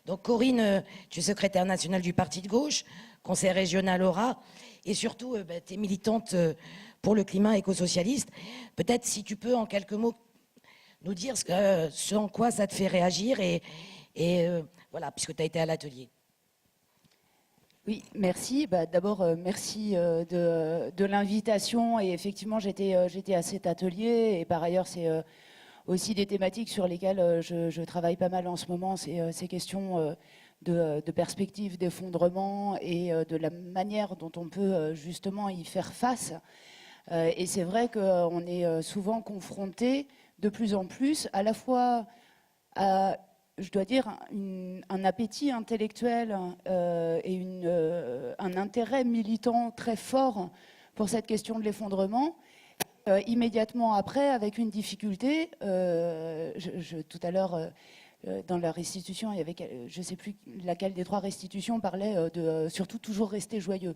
Donc Corinne, tu es secrétaire nationale du Parti de gauche, conseil régional Aura, et surtout, tu es militante pour le climat éco-socialiste. Peut-être si tu peux, en quelques mots, nous dire ce en quoi ça te fait réagir, et voilà, puisque tu as été à l'atelier. Oui, merci. D'abord, merci de l'invitation. Et effectivement, j'étais à cet atelier. Et par ailleurs, c'est aussi des thématiques sur lesquelles je travaille pas mal en ce moment. C'est ces questions de perspective d'effondrement et de la manière dont on peut justement y faire face. Et c'est vrai qu'on est souvent confronté de plus en plus à la fois à, je dois dire, un appétit intellectuel et un intérêt militant très fort pour cette question de l'effondrement. Immédiatement après, avec une difficulté, tout à l'heure, dans la restitution, il y avait, je ne sais plus laquelle des trois restitutions parlait de surtout toujours rester joyeux.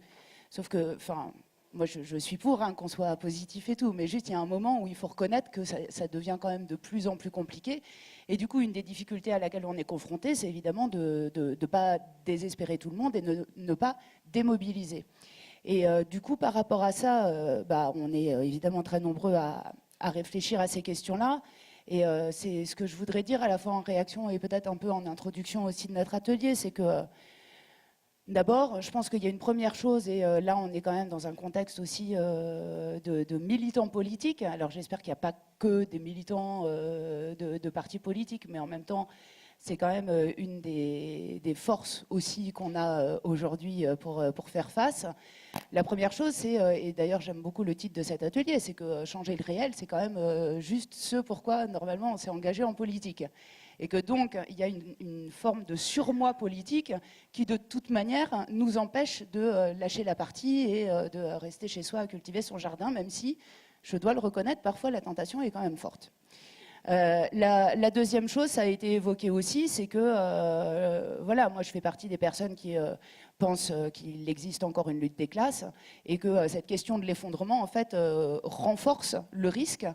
Sauf que, enfin, moi je suis pour qu'on soit positif et tout, mais juste il y a un moment où il faut reconnaître que ça devient quand même de plus en plus compliqué. Et du coup, une des difficultés à laquelle on est confronté, c'est évidemment de ne pas désespérer tout le monde et ne pas démobiliser. Et du coup, par rapport à ça, on est évidemment très nombreux à réfléchir à ces questions-là. Et c'est ce que je voudrais dire à la fois en réaction et peut-être un peu en introduction aussi de notre atelier, c'est que d'abord, je pense qu'il y a une première chose, et là on est quand même dans un contexte aussi de militants politiques. Alors j'espère qu'il n'y a pas que des militants de partis politiques, mais en même temps, c'est quand même une des forces aussi qu'on a aujourd'hui pour faire face. La première chose, c'est, et d'ailleurs j'aime beaucoup le titre de cet atelier, c'est que changer le réel, c'est quand même juste ce pourquoi normalement on s'est engagé en politique. Et que donc il y a une forme de surmoi politique qui de toute manière nous empêche de lâcher la partie et de rester chez soi à cultiver son jardin, même si, je dois le reconnaître, parfois la tentation est quand même forte. La deuxième chose, ça a été évoqué aussi, c'est que voilà, moi je fais partie des personnes qui pensent qu'il existe encore une lutte des classes et que cette question de l'effondrement en fait renforce le risque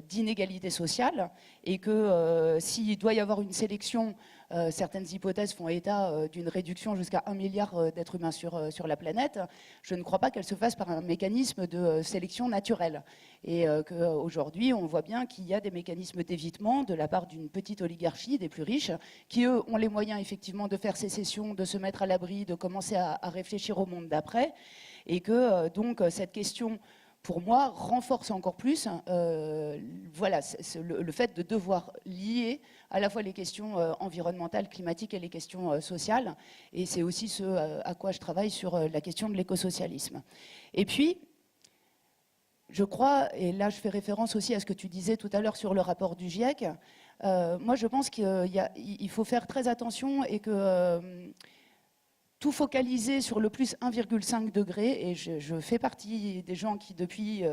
d'inégalité sociale, et que s'il doit y avoir une sélection, certaines hypothèses font état d'une réduction jusqu'à 1 milliard d'êtres humains sur la planète, je ne crois pas qu'elle se fasse par un mécanisme de sélection naturelle. Et qu'aujourd'hui, on voit bien qu'il y a des mécanismes d'évitement de la part d'une petite oligarchie, des plus riches, qui, eux, ont les moyens effectivement de faire sécession, de se mettre à l'abri, de commencer à réfléchir au monde d'après. Et que donc cette question, pour moi, renforce encore plus voilà, le fait de devoir lier à la fois les questions environnementales, climatiques et les questions sociales. Et c'est aussi ce à quoi je travaille sur la question de l'écosocialisme. Et puis, je crois, et là je fais référence aussi à ce que tu disais tout à l'heure sur le rapport du GIEC, moi je pense qu'il faut faire très attention et que tout focaliser sur le plus 1,5 degré, et je fais partie des gens qui depuis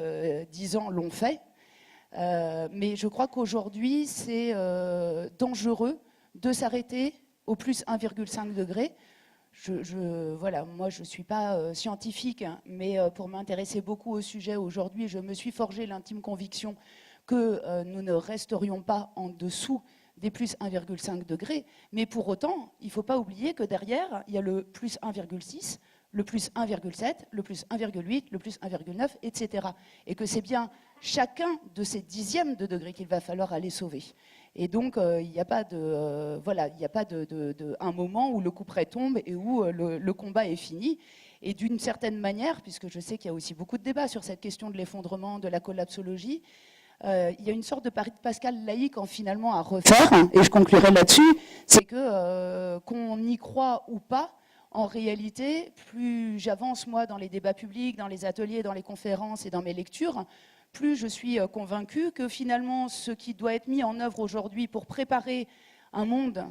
10 ans l'ont fait, mais je crois qu'aujourd'hui c'est dangereux de s'arrêter au plus 1,5 degré. Voilà, moi je ne suis pas scientifique, mais pour m'intéresser beaucoup au sujet aujourd'hui, je me suis forgé l'intime conviction que nous ne resterions pas en dessous des plus 1,5 degrés, mais pour autant, il ne faut pas oublier que derrière, il y a le plus 1,6, le plus 1,7, le plus 1,8, le plus 1,9, etc. Et que c'est bien chacun de ces dixièmes de degré qu'il va falloir aller sauver. Et donc, il n'y a pas voilà, il n'y a pas un moment où le couperet tombe et où le combat est fini. Et d'une certaine manière, puisque je sais qu'il y a aussi beaucoup de débats sur cette question de l'effondrement, de la collapsologie, il y a une sorte de pari de Pascal laïque finalement à refaire, et je conclurai là-dessus, c'est que qu'on y croit ou pas, en réalité, plus j'avance moi dans les débats publics, dans les ateliers, dans les conférences et dans mes lectures, plus je suis convaincue que finalement ce qui doit être mis en œuvre aujourd'hui pour préparer un monde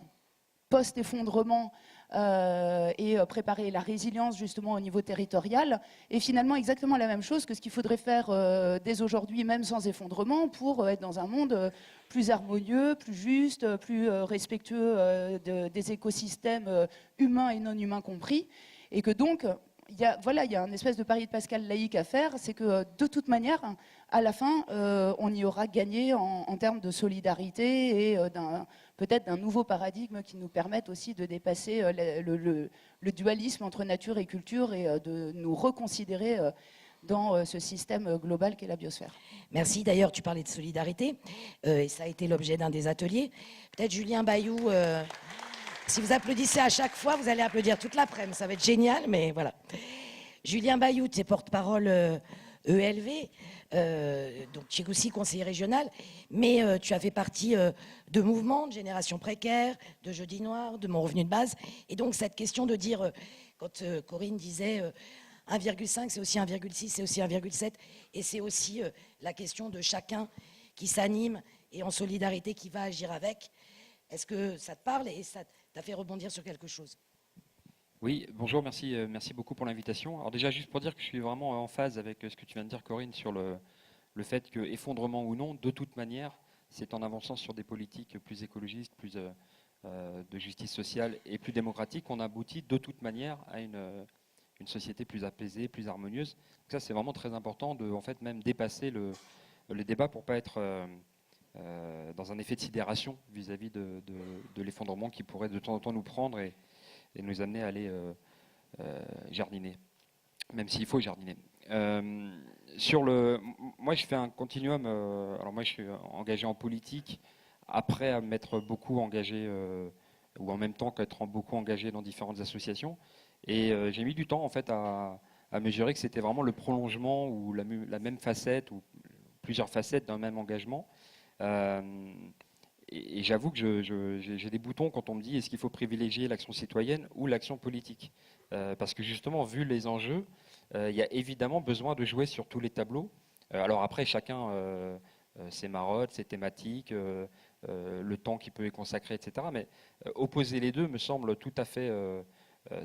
post-effondrement et préparer la résilience justement au niveau territorial est finalement exactement la même chose que ce qu'il faudrait faire dès aujourd'hui, même sans effondrement, pour être dans un monde plus harmonieux, plus juste, plus respectueux des écosystèmes humains et non humains compris. Et que donc, il y a un espèce de pari de Pascal laïque à faire, c'est que de toute manière, à la fin, on y aura gagné en termes de solidarité et peut-être d'un nouveau paradigme qui nous permette aussi de dépasser le dualisme entre nature et culture et de nous reconsidérer dans ce système global qu'est la biosphère. Merci. D'ailleurs, tu parlais de solidarité, et ça a été l'objet d'un des ateliers. Peut-être Julien Bayou, si vous applaudissez à chaque fois, vous allez applaudir toute l'après-midi. Ça va être génial, mais voilà. Julien Bayou, tu es porte-parole ELV, donc tu es aussi conseiller régional, mais tu as fait partie de mouvements, de Génération Précaire, de Jeudi Noir, de Mon Revenu de Base. Et donc cette question de dire, quand Corinne disait 1,5, c'est aussi 1,6, c'est aussi 1,7, et c'est aussi la question de chacun qui s'anime et en solidarité qui va agir avec. Est-ce que ça te parle et ça t'a fait rebondir sur quelque chose? Oui, bonjour, merci beaucoup pour l'invitation. Alors déjà, juste pour dire que je suis vraiment en phase avec ce que tu viens de dire, Corinne, sur le fait que, effondrement ou non, de toute manière, c'est en avançant sur des politiques plus écologistes, plus de justice sociale et plus démocratiques qu'on aboutit de toute manière à une société plus apaisée, plus harmonieuse. Donc ça, c'est vraiment très important de, en fait, même dépasser le débat pour ne pas être dans un effet de sidération vis-à-vis de l'effondrement qui pourrait de temps en temps nous prendre et nous amener à aller jardiner, même s'il faut jardiner. Moi, je fais un continuum. Alors moi, je suis engagé en politique, après à m'être beaucoup engagé, ou en même temps qu'être beaucoup engagé dans différentes associations. Et j'ai mis du temps, en fait, à mesurer que c'était vraiment le prolongement ou la même facette, ou plusieurs facettes d'un même engagement. Et j'avoue que j'ai des boutons quand on me dit est-ce qu'il faut privilégier l'action citoyenne ou l'action politique, parce que justement, vu les enjeux, il y a évidemment besoin de jouer sur tous les tableaux. Alors après, chacun ses marottes, ses thématiques, le temps qu'il peut y consacrer, etc. Mais opposer les deux me semble tout à fait...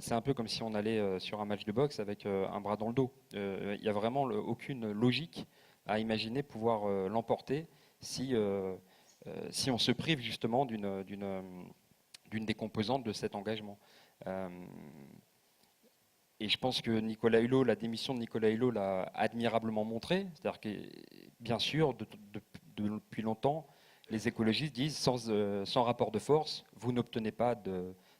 c'est un peu comme si on allait sur un match de boxe avec un bras dans le dos. Il n'y a vraiment aucune logique à imaginer pouvoir l'emporter si on se prive justement d'une des composantes de cet engagement. Et je pense que Nicolas Hulot, la démission de Nicolas Hulot l'a admirablement montré. C'est-à-dire que, bien sûr, depuis longtemps, les écologistes disent sans rapport de force, vous n'obtenez pas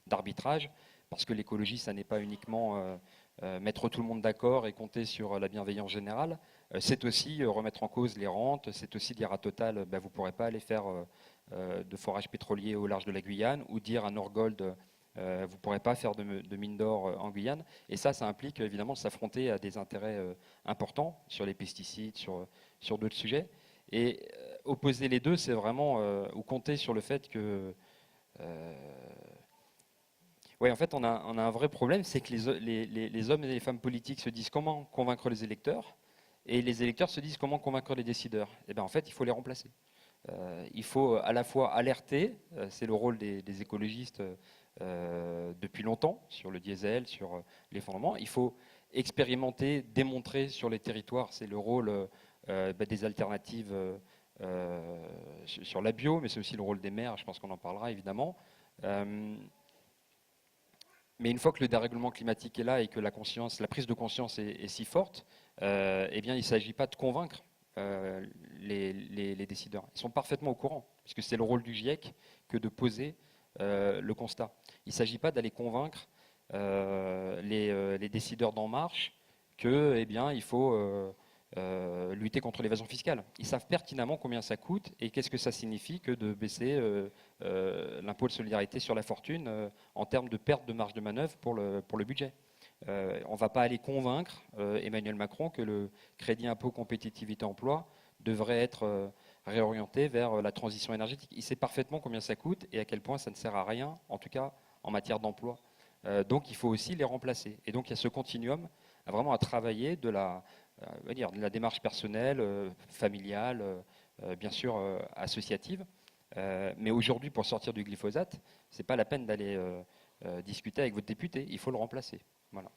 d'arbitrage, parce que l'écologie, ça n'est pas uniquement mettre tout le monde d'accord et compter sur la bienveillance générale. C'est aussi remettre en cause les rentes, c'est aussi dire à Total, vous ne pourrez pas aller faire de forage pétrolier au large de la Guyane, ou dire à Norgold, vous ne pourrez pas faire de mine d'or en Guyane. Et ça implique évidemment de s'affronter à des intérêts importants sur les pesticides, sur d'autres sujets. Et opposer les deux, c'est vraiment, ou compter sur le fait que... Oui, en fait, on a un vrai problème, c'est que les hommes et les femmes politiques se disent comment convaincre les électeurs, et les électeurs se disent comment convaincre les décideurs. Et bien en fait, il faut les remplacer. Il faut à la fois alerter, c'est le rôle des écologistes depuis longtemps, sur le diesel, sur l'effondrement. Il faut expérimenter, démontrer sur les territoires, c'est le rôle des alternatives sur la bio, mais c'est aussi le rôle des maires, je pense qu'on en parlera évidemment. Mais une fois que le dérèglement climatique est là et que la prise de conscience est si forte, eh bien, il ne s'agit pas de convaincre les décideurs. Ils sont parfaitement au courant, puisque c'est le rôle du GIEC que de poser le constat. Il ne s'agit pas d'aller convaincre les décideurs d'En Marche que, eh bien, il faut lutter contre l'évasion fiscale. Ils savent pertinemment combien ça coûte et qu'est-ce que ça signifie que de baisser l'impôt de solidarité sur la fortune en termes de perte de marge de manœuvre pour le budget. On ne va pas aller convaincre Emmanuel Macron que le crédit impôt compétitivité emploi devrait être réorienté vers la transition énergétique. Il sait parfaitement combien ça coûte et à quel point ça ne sert à rien, en tout cas en matière d'emploi. Donc il faut aussi les remplacer. Et donc il y a ce continuum vraiment à travailler de la démarche personnelle, familiale, bien sûr associative. Mais aujourd'hui, pour sortir du glyphosate, ce n'est pas la peine d'aller discuter avec votre député, il faut le remplacer. Voilà.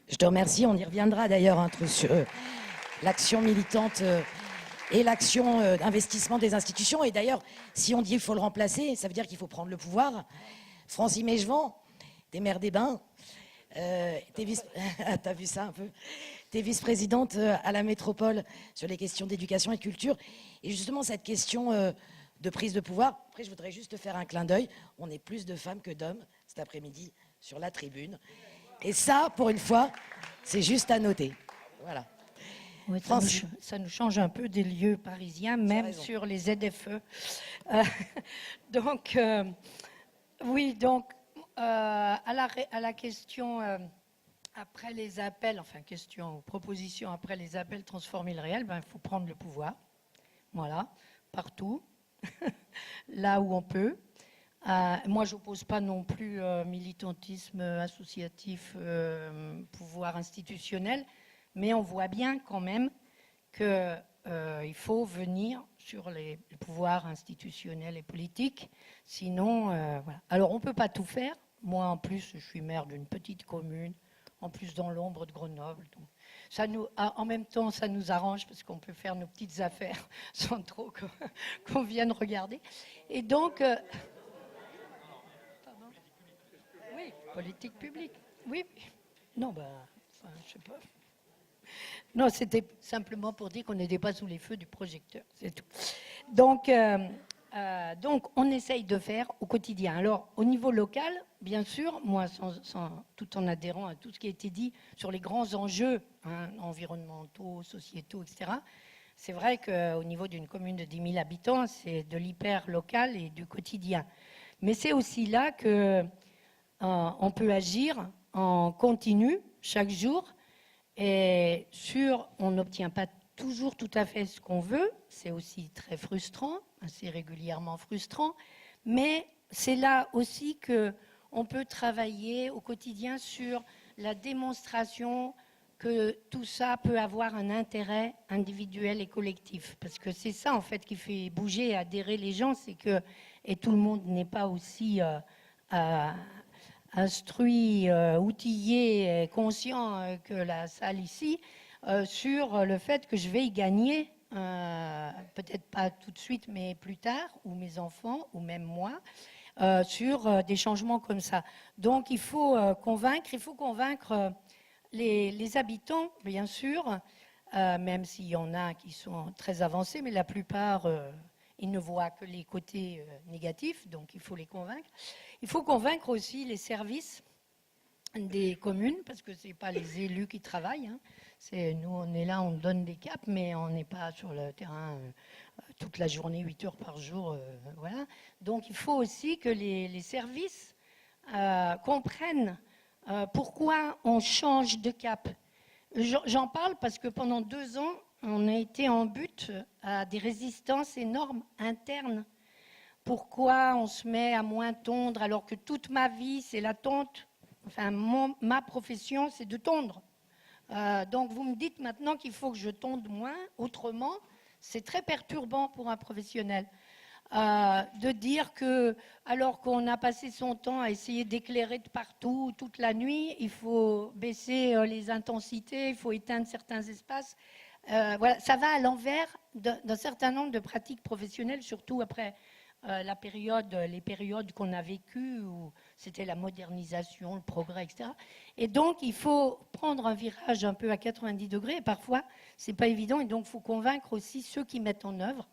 Je te remercie, on y reviendra d'ailleurs sur l'action militante et l'action d'investissement des institutions. Et d'ailleurs, si on dit qu'il faut le remplacer, ça veut dire qu'il faut prendre le pouvoir. Francine Mégevant, des maires des Bains, T'es vice... T'as vu ça un peu? T'es vice-présidente à la métropole sur les questions d'éducation et de culture. Et justement, cette question de prise de pouvoir, après, je voudrais juste te faire un clin d'œil. On est plus de femmes que d'hommes cet après-midi sur la tribune. Et ça, pour une fois, c'est juste à noter. Voilà. Oui, ça nous change un peu des lieux parisiens, même sur les ZFE. Donc, oui, donc, à la question après les appels, enfin, question, proposition après les appels, transformer le réel, il faut prendre le pouvoir. Voilà, partout, là où on peut. Moi, je n'oppose pas non plus militantisme associatif, pouvoir institutionnel, mais on voit bien quand même qu'il faut venir sur les pouvoirs institutionnels et politiques. Sinon, voilà. Alors, on ne peut pas tout faire. Moi, en plus, je suis maire d'une petite commune, en plus dans l'ombre de Grenoble. Donc, en même temps, ça nous arrange parce qu'on peut faire nos petites affaires sans trop qu'on vienne regarder. Et donc... Oui, politique publique. Oui. Non, je sais pas. Non, c'était simplement pour dire qu'on n'était pas sous les feux du projecteur, c'est tout. Donc, on essaye de faire au quotidien. Alors, au niveau local, bien sûr, moi, tout en adhérant à tout ce qui a été dit sur les grands enjeux environnementaux, sociétaux, etc., c'est vrai qu'au niveau d'une commune de 10 000 habitants, c'est de l'hyper local et du quotidien. Mais c'est aussi là qu'on peut agir en continu, chaque jour, et on n'obtient pas toujours tout à fait ce qu'on veut, c'est aussi très frustrant, assez régulièrement frustrant, mais c'est là aussi qu'on peut travailler au quotidien sur la démonstration que tout ça peut avoir un intérêt individuel et collectif. Parce que c'est ça, en fait, qui fait bouger et adhérer les gens, c'est que, et tout le monde n'est pas aussi instruit, outillé, conscient que la salle ici, sur le fait que je vais y gagner, peut-être pas tout de suite, mais plus tard, ou mes enfants, ou même moi, sur des changements comme ça. Donc il faut convaincre les habitants, bien sûr, même s'il y en a qui sont très avancés, mais la plupart, ils ne voient que les côtés négatifs, donc il faut les convaincre. Il faut convaincre aussi les services des communes, parce que ce n'est pas les élus qui travaillent. Nous, on est là, on donne des caps, mais on n'est pas sur le terrain toute la journée, 8 heures par jour. Voilà. Donc, il faut aussi que les services comprennent pourquoi on change de cap. J'en parle parce que pendant 2 ans, on a été en but à des résistances énormes internes. Pourquoi on se met à moins tondre alors que toute ma vie, c'est la tonte? Enfin, ma profession, c'est de tondre. Donc, vous me dites maintenant qu'il faut que je tonde moins, autrement, c'est très perturbant pour un professionnel. De dire que, alors qu'on a passé son temps à essayer d'éclairer de partout, toute la nuit, il faut baisser les intensités, il faut éteindre certains espaces. Voilà, ça va à l'envers d'un certain nombre de pratiques professionnelles, surtout après les périodes qu'on a vécues où c'était la modernisation, le progrès, etc. Et donc, il faut prendre un virage un peu à 90 degrés. Et parfois, ce n'est pas évident. Et donc, il faut convaincre aussi ceux qui mettent en œuvre.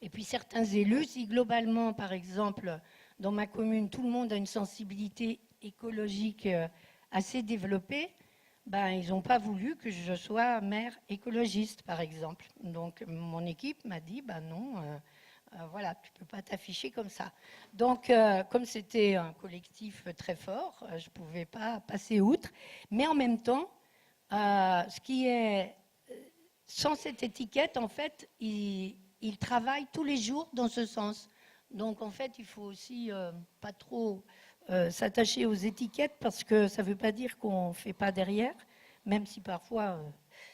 Et puis, certains élus, si globalement, par exemple, dans ma commune, tout le monde a une sensibilité écologique assez développée, ils n'ont pas voulu que je sois maire écologiste, par exemple. Donc, mon équipe m'a dit, non... voilà, tu ne peux pas t'afficher comme ça. Donc, comme c'était un collectif très fort, je ne pouvais pas passer outre. Mais en même temps, ce qui est... Sans cette étiquette, en fait, il travaille tous les jours dans ce sens. Donc, en fait, il faut aussi pas trop s'attacher aux étiquettes parce que ça ne veut pas dire qu'on ne fait pas derrière, même si parfois,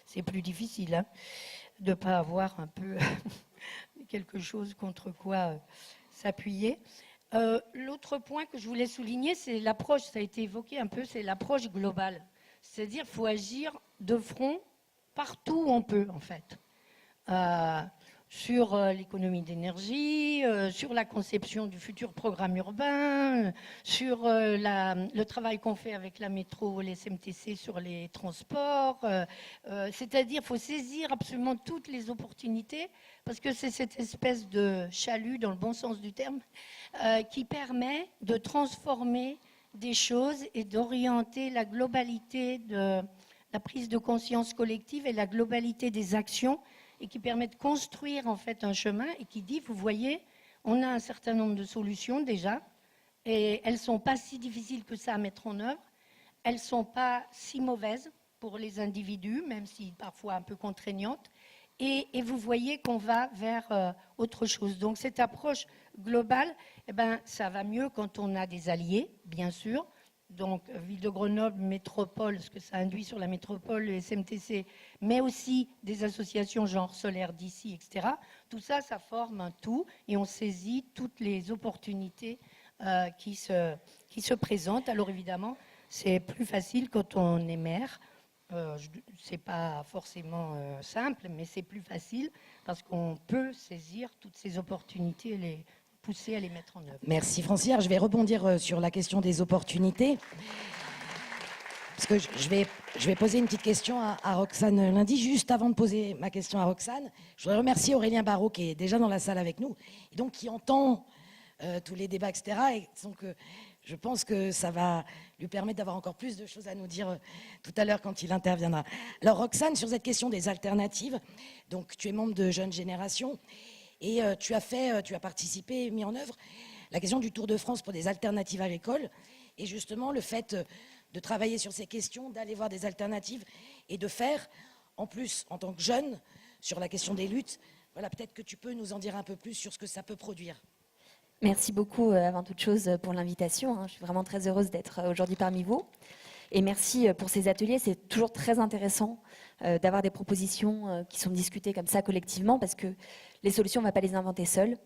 c'est plus difficile de ne pas avoir un peu... quelque chose contre quoi s'appuyer. L'autre point que je voulais souligner, c'est l'approche, ça a été évoqué un peu, c'est l'approche globale. C'est-à-dire qu'il faut agir de front partout où on peut, en fait. sur l'économie d'énergie, sur la conception du futur programme urbain, sur le travail qu'on fait avec la métro, les SMTC sur les transports. C'est-à-dire qu'il faut saisir absolument toutes les opportunités, parce que c'est cette espèce de chalut, dans le bon sens du terme, qui permet de transformer des choses et d'orienter la globalité de la prise de conscience collective et la globalité des actions, et qui permet de construire en fait un chemin et qui dit, vous voyez, on a un certain nombre de solutions déjà, et elles ne sont pas si difficiles que ça à mettre en œuvre, elles ne sont pas si mauvaises pour les individus, même si parfois un peu contraignantes, et vous voyez qu'on va vers autre chose. Donc cette approche globale, eh ben, ça va mieux quand on a des alliés, bien sûr. Donc, Ville de Grenoble, métropole, ce que ça induit sur la métropole, le SMTC, mais aussi des associations genre Solaire d'ici, etc. Tout ça, ça forme un tout et on saisit toutes les opportunités qui se présentent. Alors évidemment, c'est plus facile quand on est maire. C'est pas forcément simple, mais c'est plus facile parce qu'on peut saisir toutes ces opportunités et les pousser à les mettre en œuvre. Merci Francière. Je vais rebondir sur la question des opportunités. Parce que je vais poser une petite question à Roxane lundi. Juste avant de poser ma question à Roxane, je voudrais remercier Aurélien Barraud qui est déjà dans la salle avec nous et donc qui entend tous les débats, etc. Et donc, je pense que ça va lui permettre d'avoir encore plus de choses à nous dire tout à l'heure quand il interviendra. Alors Roxane, sur cette question des alternatives, donc tu es membre de Jeunes Générations et tu as participé et mis en œuvre la question du Tour de France pour des alternatives agricoles et justement le fait de travailler sur ces questions, d'aller voir des alternatives et de faire, en plus, en tant que jeune, sur la question des luttes. Voilà, peut-être que tu peux nous en dire un peu plus sur ce que ça peut produire. Merci beaucoup, avant toute chose, pour l'invitation. Je suis vraiment très heureuse d'être aujourd'hui parmi vous. Et merci pour ces ateliers. C'est toujours très intéressant d'avoir des propositions qui sont discutées comme ça collectivement, parce que les solutions, on ne va pas les inventer seules.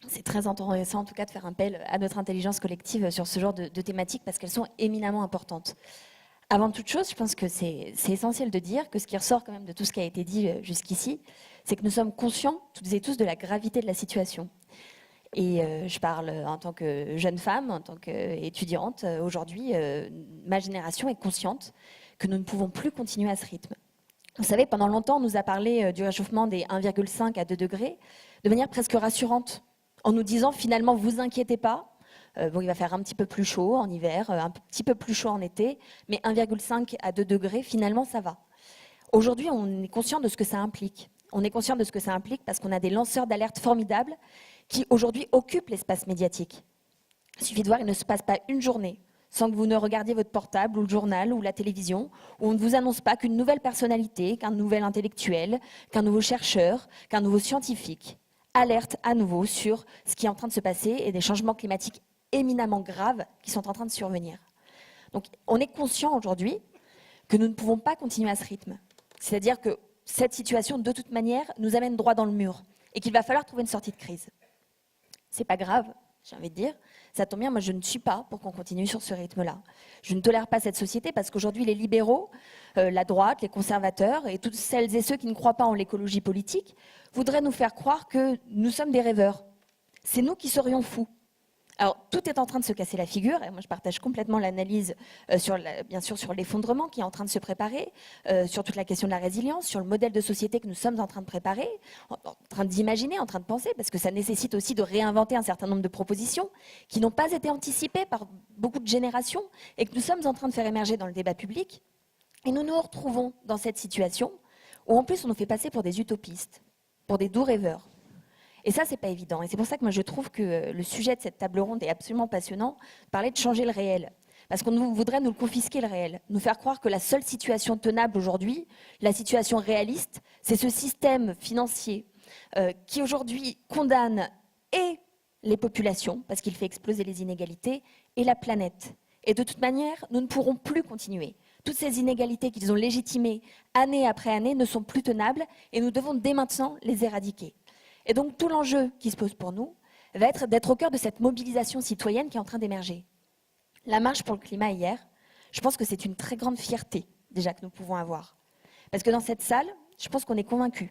C'est très intéressant, en tout cas, de faire appel à notre intelligence collective sur ce genre de thématiques, parce qu'elles sont éminemment importantes. Avant toute chose, je pense que c'est essentiel de dire que ce qui ressort quand même de tout ce qui a été dit jusqu'ici, c'est que nous sommes conscients, toutes et tous, de la gravité de la situation. Et je parle en tant que jeune femme, en tant qu'étudiante. Aujourd'hui, ma génération est consciente que nous ne pouvons plus continuer à ce rythme. Vous savez, pendant longtemps, on nous a parlé du réchauffement des 1,5 à 2 degrés de manière presque rassurante, en nous disant finalement, vous inquiétez pas, bon, il va faire un petit peu plus chaud en hiver, un petit peu plus chaud en été, mais 1,5 à 2 degrés, finalement, ça va. Aujourd'hui, on est conscient de ce que ça implique. On est conscient de ce que ça implique parce qu'on a des lanceurs d'alerte formidables qui aujourd'hui occupent l'espace médiatique. Il suffit de voir, il ne se passe pas une journée sans que vous ne regardiez votre portable ou le journal ou la télévision, où on ne vous annonce pas qu'une nouvelle personnalité, qu'un nouvel intellectuel, qu'un nouveau chercheur, qu'un nouveau scientifique alerte à nouveau sur ce qui est en train de se passer et des changements climatiques éminemment graves qui sont en train de survenir. Donc on est conscient aujourd'hui que nous ne pouvons pas continuer à ce rythme. C'est-à-dire que cette situation, de toute manière, nous amène droit dans le mur et qu'il va falloir trouver une sortie de crise. C'est pas grave, j'ai envie de dire. Ça tombe bien, moi je ne suis pas pour qu'on continue sur ce rythme-là. Je ne tolère pas cette société parce qu'aujourd'hui les libéraux, la droite, les conservateurs et toutes celles et ceux qui ne croient pas en l'écologie politique voudraient nous faire croire que nous sommes des rêveurs. C'est nous qui serions fous. Alors, tout est en train de se casser la figure, et moi je partage complètement l'analyse bien sûr sur l'effondrement qui est en train de se préparer, sur toute la question de la résilience, sur le modèle de société que nous sommes en train de préparer, en train d'imaginer, en train de penser, parce que ça nécessite aussi de réinventer un certain nombre de propositions qui n'ont pas été anticipées par beaucoup de générations et que nous sommes en train de faire émerger dans le débat public. Et nous nous retrouvons dans cette situation où en plus on nous fait passer pour des utopistes, pour des doux rêveurs. Et ça, c'est pas évident. Et c'est pour ça que moi, je trouve que le sujet de cette table ronde est absolument passionnant, parler de changer le réel. Parce qu'on voudrait nous le confisquer, le réel. Nous faire croire que la seule situation tenable aujourd'hui, la situation réaliste, c'est ce système financier qui aujourd'hui condamne et les populations, parce qu'il fait exploser les inégalités, et la planète. Et de toute manière, nous ne pourrons plus continuer. Toutes ces inégalités qu'ils ont légitimées année après année ne sont plus tenables et nous devons dès maintenant les éradiquer. Et donc tout l'enjeu qui se pose pour nous va être d'être au cœur de cette mobilisation citoyenne qui est en train d'émerger. La marche pour le climat hier, je pense que c'est une très grande fierté déjà que nous pouvons avoir. Parce que dans cette salle, je pense qu'on est convaincus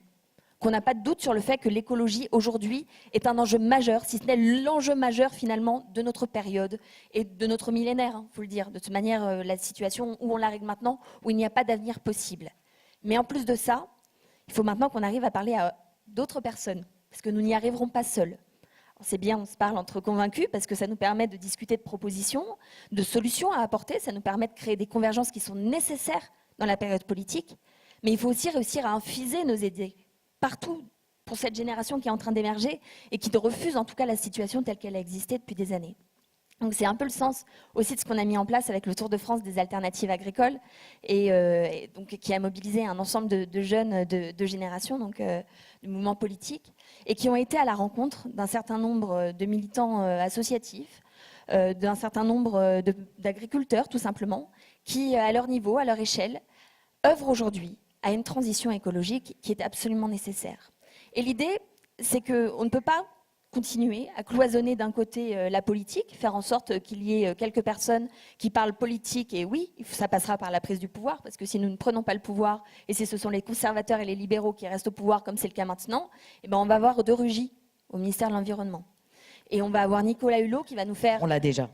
qu'on n'a pas de doute sur le fait que l'écologie aujourd'hui est un enjeu majeur, si ce n'est l'enjeu majeur finalement de notre période et de notre millénaire, faut le dire. De toute manière, la situation où on la règle maintenant, où il n'y a pas d'avenir possible. Mais en plus de ça, il faut maintenant qu'on arrive à parler à d'autres personnes, parce que nous n'y arriverons pas seuls. C'est bien, on se parle entre convaincus, parce que ça nous permet de discuter de propositions, de solutions à apporter, ça nous permet de créer des convergences qui sont nécessaires dans la période politique, mais il faut aussi réussir à infuser nos idées partout pour cette génération qui est en train d'émerger et qui refuse en tout cas la situation telle qu'elle a existé depuis des années. Donc c'est un peu le sens aussi de ce qu'on a mis en place avec le Tour de France des alternatives agricoles et donc, qui a mobilisé un ensemble de jeunes de génération, donc du mouvement politique, et qui ont été à la rencontre d'un certain nombre de militants associatifs, d'un certain nombre d'agriculteurs tout simplement, qui à leur niveau, à leur échelle, œuvrent aujourd'hui à une transition écologique qui est absolument nécessaire. Et l'idée, c'est qu'on ne peut pas continuer à cloisonner d'un côté la politique, faire en sorte qu'il y ait quelques personnes qui parlent politique, et oui, ça passera par la prise du pouvoir, parce que si nous ne prenons pas le pouvoir, et si ce sont les conservateurs et les libéraux qui restent au pouvoir, comme c'est le cas maintenant, eh ben on va avoir de Rugy au ministère de l'Environnement. Et on va avoir Nicolas Hulot qui va nous faire... On l'a déjà.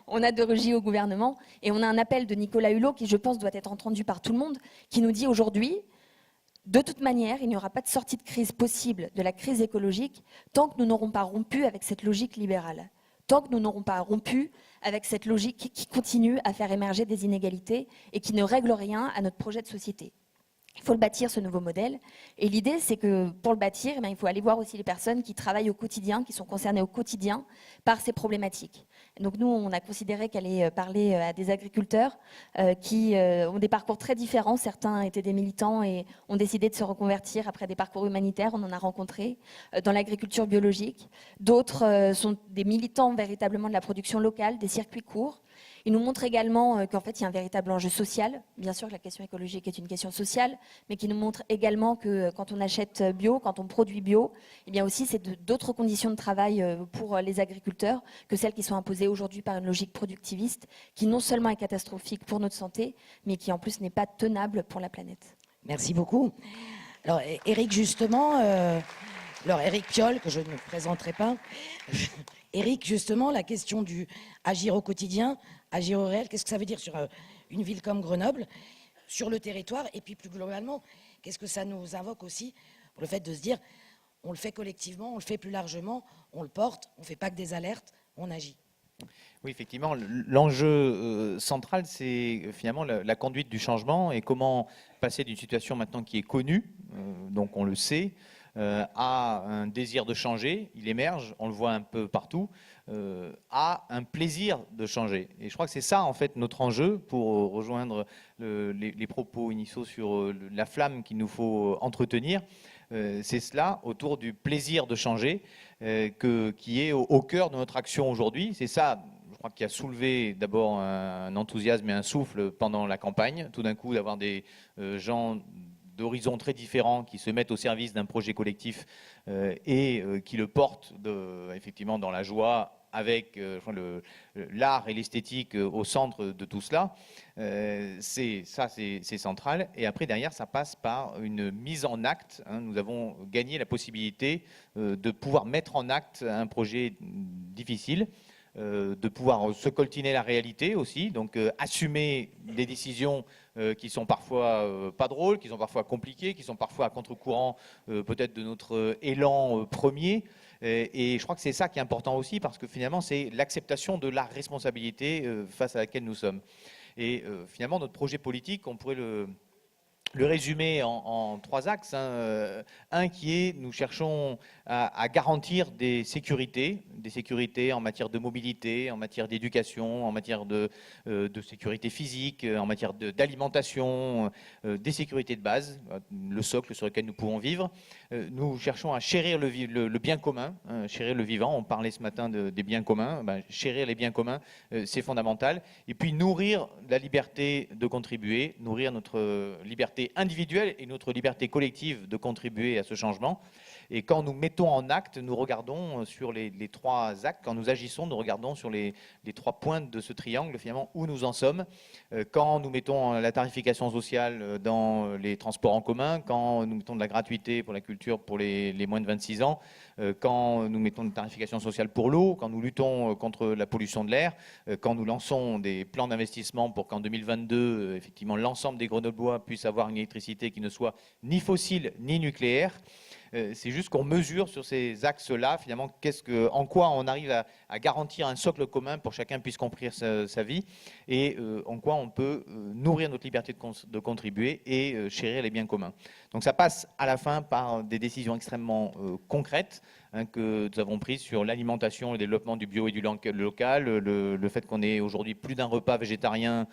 On a de Rugy au gouvernement, et on a un appel de Nicolas Hulot qui, je pense, doit être entendu par tout le monde, qui nous dit aujourd'hui... De toute manière, il n'y aura pas de sortie de crise possible de la crise écologique tant que nous n'aurons pas rompu avec cette logique libérale, tant que nous n'aurons pas rompu avec cette logique qui continue à faire émerger des inégalités et qui ne règle rien à notre projet de société. Il faut le bâtir, ce nouveau modèle. Et l'idée, c'est que pour le bâtir, il faut aller voir aussi les personnes qui travaillent au quotidien, qui sont concernées au quotidien par ces problématiques. Donc nous, on a considéré qu'elle allait parler à des agriculteurs qui ont des parcours très différents. Certains étaient des militants et ont décidé de se reconvertir après des parcours humanitaires. On en a rencontré dans l'agriculture biologique. D'autres sont des militants véritablement de la production locale, des circuits courts. Il nous montre également qu'en fait, il y a un véritable enjeu social. Bien sûr que la question écologique est une question sociale, mais qui nous montre également que quand on achète bio, quand on produit bio, eh bien aussi, c'est d'autres conditions de travail pour les agriculteurs que celles qui sont imposées aujourd'hui par une logique productiviste, qui non seulement est catastrophique pour notre santé, mais qui en plus n'est pas tenable pour la planète. Merci beaucoup. Alors, Éric, justement, Éric Piolle, que je ne présenterai pas. Éric, justement, la question du agir au quotidien, agir au réel, qu'est-ce que ça veut dire sur une ville comme Grenoble, sur le territoire, et puis plus globalement, qu'est-ce que ça nous invoque aussi pour le fait de se dire, on le fait collectivement, on le fait plus largement, on le porte, on ne fait pas que des alertes, on agit. Oui, effectivement, l'enjeu central, c'est finalement la conduite du changement et comment passer d'une situation maintenant qui est connue, donc on le sait, à un désir de changer, il émerge, on le voit un peu partout, à un plaisir de changer. Et je crois que c'est ça, en fait, notre enjeu, pour rejoindre les propos initiaux sur la flamme qu'il nous faut entretenir. C'est cela, autour du plaisir de changer, qui est au cœur de notre action aujourd'hui. C'est ça, je crois, qui a soulevé d'abord un enthousiasme et un souffle pendant la campagne. Tout d'un coup, d'avoir des gens d'horizons très différents qui se mettent au service d'un projet collectif et qui le portent effectivement dans la joie, avec l'art et l'esthétique au centre de tout cela. C'est central. Et après, derrière, ça passe par une mise en acte. Nous avons gagné la possibilité de pouvoir mettre en acte un projet difficile, de pouvoir se coltiner la réalité aussi, donc assumer des décisions qui sont parfois pas drôles, qui sont parfois compliquées, qui sont parfois à contre-courant peut-être de notre élan premier. Et je crois que c'est ça qui est important aussi, parce que finalement, c'est l'acceptation de la responsabilité face à laquelle nous sommes. Et finalement, notre projet politique, on pourrait le résumer en trois axes. Un qui est, nous cherchons à garantir des sécurités en matière de mobilité, en matière d'éducation, en matière de sécurité physique, en matière d'alimentation, des sécurités de base, le socle sur lequel nous pouvons vivre. Nous cherchons à chérir le bien commun, chérir le vivant. On parlait ce matin des biens communs. Chérir les biens communs, c'est fondamental. Et puis nourrir la liberté de contribuer, nourrir notre liberté individuelle et notre liberté collective de contribuer à ce changement. Et quand nous mettons en acte, nous regardons sur les 3 actes, quand nous agissons, nous regardons sur les 3 pointes de ce triangle, finalement, où nous en sommes. Quand nous mettons la tarification sociale dans les transports en commun, quand nous mettons de la gratuité pour la culture pour les moins de 26 ans, quand nous mettons une tarification sociale pour l'eau, quand nous luttons contre la pollution de l'air, quand nous lançons des plans d'investissement pour qu'en 2022, effectivement, l'ensemble des Grenoblois puissent avoir une électricité qui ne soit ni fossile ni nucléaire. C'est juste qu'on mesure sur ces axes-là, finalement, en quoi on arrive à garantir un socle commun pour que chacun puisse construire sa vie et en quoi on peut nourrir notre liberté de contribuer et chérir les biens communs. Donc ça passe à la fin par des décisions extrêmement concrètes que nous avons prises sur l'alimentation, le développement du bio et du local, le fait qu'on ait aujourd'hui plus d'un repas végétarien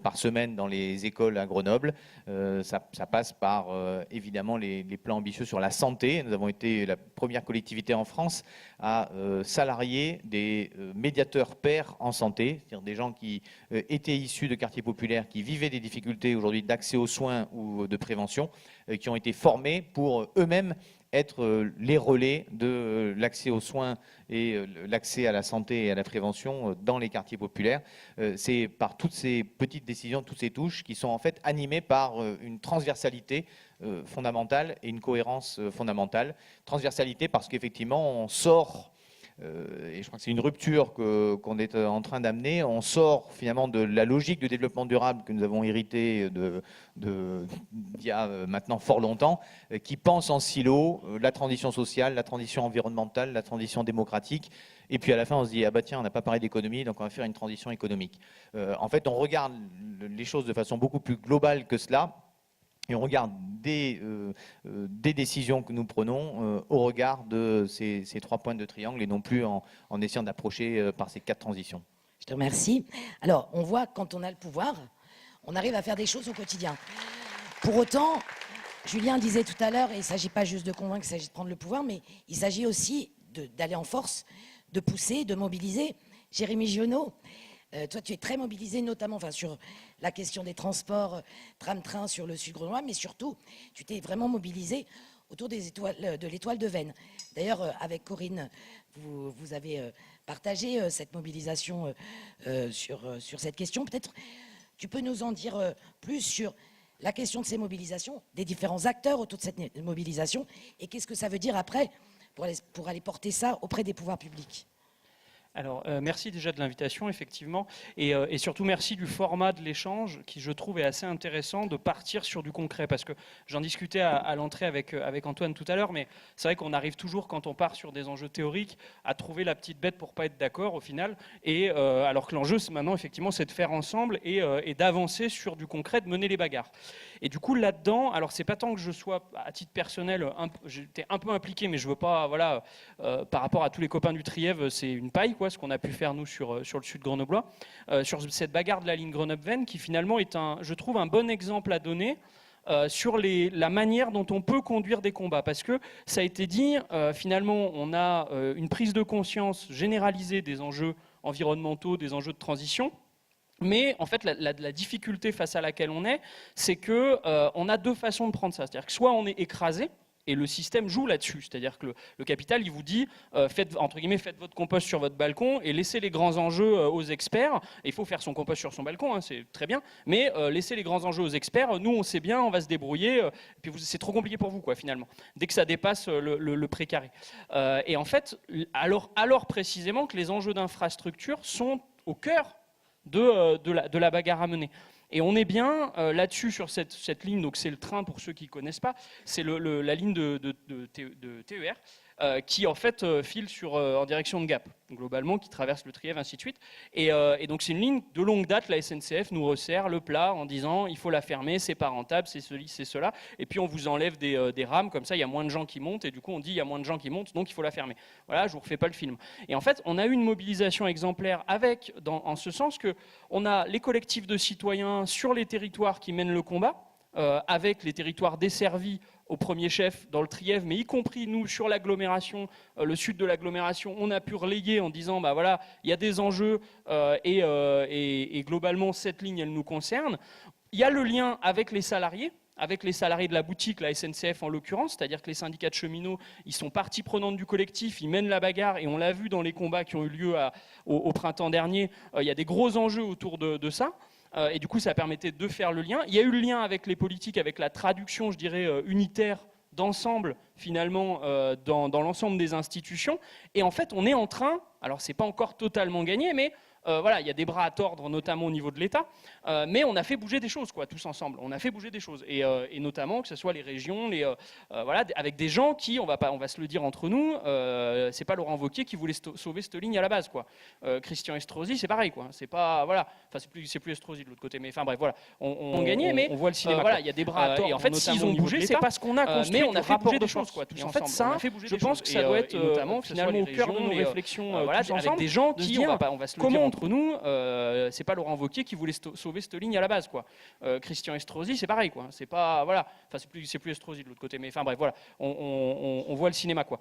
par semaine dans les écoles à Grenoble. Ça passe par évidemment les plans ambitieux sur la santé. Nous avons été la première collectivité en France à salarier des médiateurs pairs en santé, c'est-à-dire des gens qui étaient issus de quartiers populaires, qui vivaient des difficultés aujourd'hui d'accès aux soins ou de prévention, qui ont été formés pour eux-mêmes être les relais de l'accès aux soins et l'accès à la santé et à la prévention dans les quartiers populaires. C'est par toutes ces petites décisions, toutes ces touches qui sont en fait animées par une transversalité fondamentale et une cohérence fondamentale. Transversalité parce qu'effectivement on sort, et je crois que c'est une rupture qu'on est en train d'amener, on sort finalement de la logique de développement durable que nous avons hérité d'il y a maintenant fort longtemps, qui pense en silo la transition sociale, la transition environnementale, la transition démocratique, et puis à la fin on se dit ah bah tiens on n'a pas parlé d'économie donc on va faire une transition économique. En fait on regarde les choses de façon beaucoup plus globale que cela. Et on regarde des décisions que nous prenons au regard de ces 3 points de triangle et non plus en essayant d'approcher par ces 4 transitions. Je te remercie. Alors, on voit que quand on a le pouvoir, on arrive à faire des choses au quotidien. Pour autant, Julien disait tout à l'heure, et il ne s'agit pas juste de convaincre, il s'agit de prendre le pouvoir, mais il s'agit aussi d'aller en force, de pousser, de mobiliser. Jérémy Giono, toi, tu es très mobilisé, notamment sur la question des transports, tram-train sur le sud grenoblois, mais surtout, tu t'es vraiment mobilisé autour de l'étoile de Veynes. D'ailleurs, avec Corinne, vous avez partagé cette mobilisation sur cette question. Peut-être tu peux nous en dire plus sur la question de ces mobilisations, des différents acteurs autour de cette mobilisation, et qu'est-ce que ça veut dire après pour aller porter ça auprès des pouvoirs publics. Alors, merci déjà de l'invitation, effectivement, et surtout merci du format de l'échange, qui je trouve est assez intéressant de partir sur du concret, parce que j'en discutais à l'entrée avec Antoine tout à l'heure, mais c'est vrai qu'on arrive toujours, quand on part sur des enjeux théoriques, à trouver la petite bête pour pas être d'accord au final, et alors que l'enjeu maintenant, effectivement, c'est de faire ensemble et d'avancer sur du concret, de mener les bagarres. Et du coup, là-dedans, alors c'est pas tant que je sois, à titre personnel, j'étais un peu impliqué, mais je veux pas, voilà, par rapport à tous les copains du Trièvre, c'est une paille, ce qu'on a pu faire nous sur le sud grenoblois, sur cette bagarre de la ligne Grenoble-Veynes, qui finalement est, je trouve, un bon exemple à donner sur la manière dont on peut conduire des combats. Parce que, ça a été dit, finalement, on a une prise de conscience généralisée des enjeux environnementaux, des enjeux de transition. Mais en fait, la difficulté face à laquelle on est, c'est qu'on a 2 façons de prendre ça. C'est-à-dire que soit on est écrasé, et le système joue là-dessus, c'est-à-dire que le capital, il vous dit, faites votre compost sur votre balcon et laissez les grands enjeux aux experts. Et il faut faire son compost sur son balcon, hein, c'est très bien, mais laissez les grands enjeux aux experts. Nous, on sait bien, on va se débrouiller. Et puis c'est trop compliqué pour vous, finalement, dès que ça dépasse le précaré. Et en fait, alors précisément que les enjeux d'infrastructure sont au cœur de la bagarre à mener. Et on est bien là-dessus sur cette ligne, donc c'est le train pour ceux qui ne connaissent pas, c'est la ligne de TER qui en fait file en direction de Gap, globalement, qui traverse le Trièvre, ainsi de suite. Et donc c'est une ligne de longue date, la SNCF nous resserre le plat en disant il faut la fermer, c'est pas rentable, c'est ceci, c'est cela, et puis on vous enlève des rames, comme ça il y a moins de gens qui montent, et du coup on dit il y a moins de gens qui montent, donc il faut la fermer. Voilà, je vous refais pas le film. Et en fait, on a eu une mobilisation exemplaire en ce sens qu'on a les collectifs de citoyens sur les territoires qui mènent le combat, avec les territoires desservis au premier chef dans le Trièvre, mais y compris nous sur l'agglomération, le sud de l'agglomération, on a pu relayer en disant bah voilà, il y a des enjeux et globalement cette ligne elle nous concerne. Il y a le lien avec les salariés, avec les salariés de la boutique, la SNCF en l'occurrence, c'est-à-dire que les syndicats de cheminots, ils sont partie prenante du collectif, ils mènent la bagarre, et on l'a vu dans les combats qui ont eu lieu au printemps dernier, il y a des gros enjeux autour de ça. Et du coup, ça permettait de faire le lien. Il y a eu le lien avec les politiques, avec la traduction, je dirais, unitaire d'ensemble, finalement, dans l'ensemble des institutions. Et en fait, on est en train, alors c'est pas encore totalement gagné, mais voilà, il y a des bras à tordre, notamment au niveau de l'État, mais on a fait bouger des choses, quoi, tous ensemble. On a fait bouger des choses, et notamment que ce soit les régions, voilà, avec des gens qui, on va se le dire entre nous, c'est pas Laurent Wauquiez qui voulait sauver cette ligne à la base, quoi. Christian Estrosi, c'est pareil, quoi. C'est pas, voilà, enfin c'est plus Estrosi de l'autre côté, mais enfin bref, voilà, on gagnait, mais on voit le cinéma. voilà, il y a des bras à tordre. Et en fait, s'ils ont bougé, c'est parce qu'on a construit, mais on a fait bouger des choses, quoi. Tous ensemble. En fait, ça, je pense que ça doit être notamment finalement au cœur de nos réflexions, voilà, avec des gens qui, on va se le dire entre nous. C'est pas Laurent Wauquiez qui voulait sauver cette ligne à la base, quoi. Christian Estrosi, c'est pareil, quoi. C'est pas, voilà, enfin c'est plus Estrosi de l'autre côté, mais enfin bref, voilà, on voit le cinéma, quoi.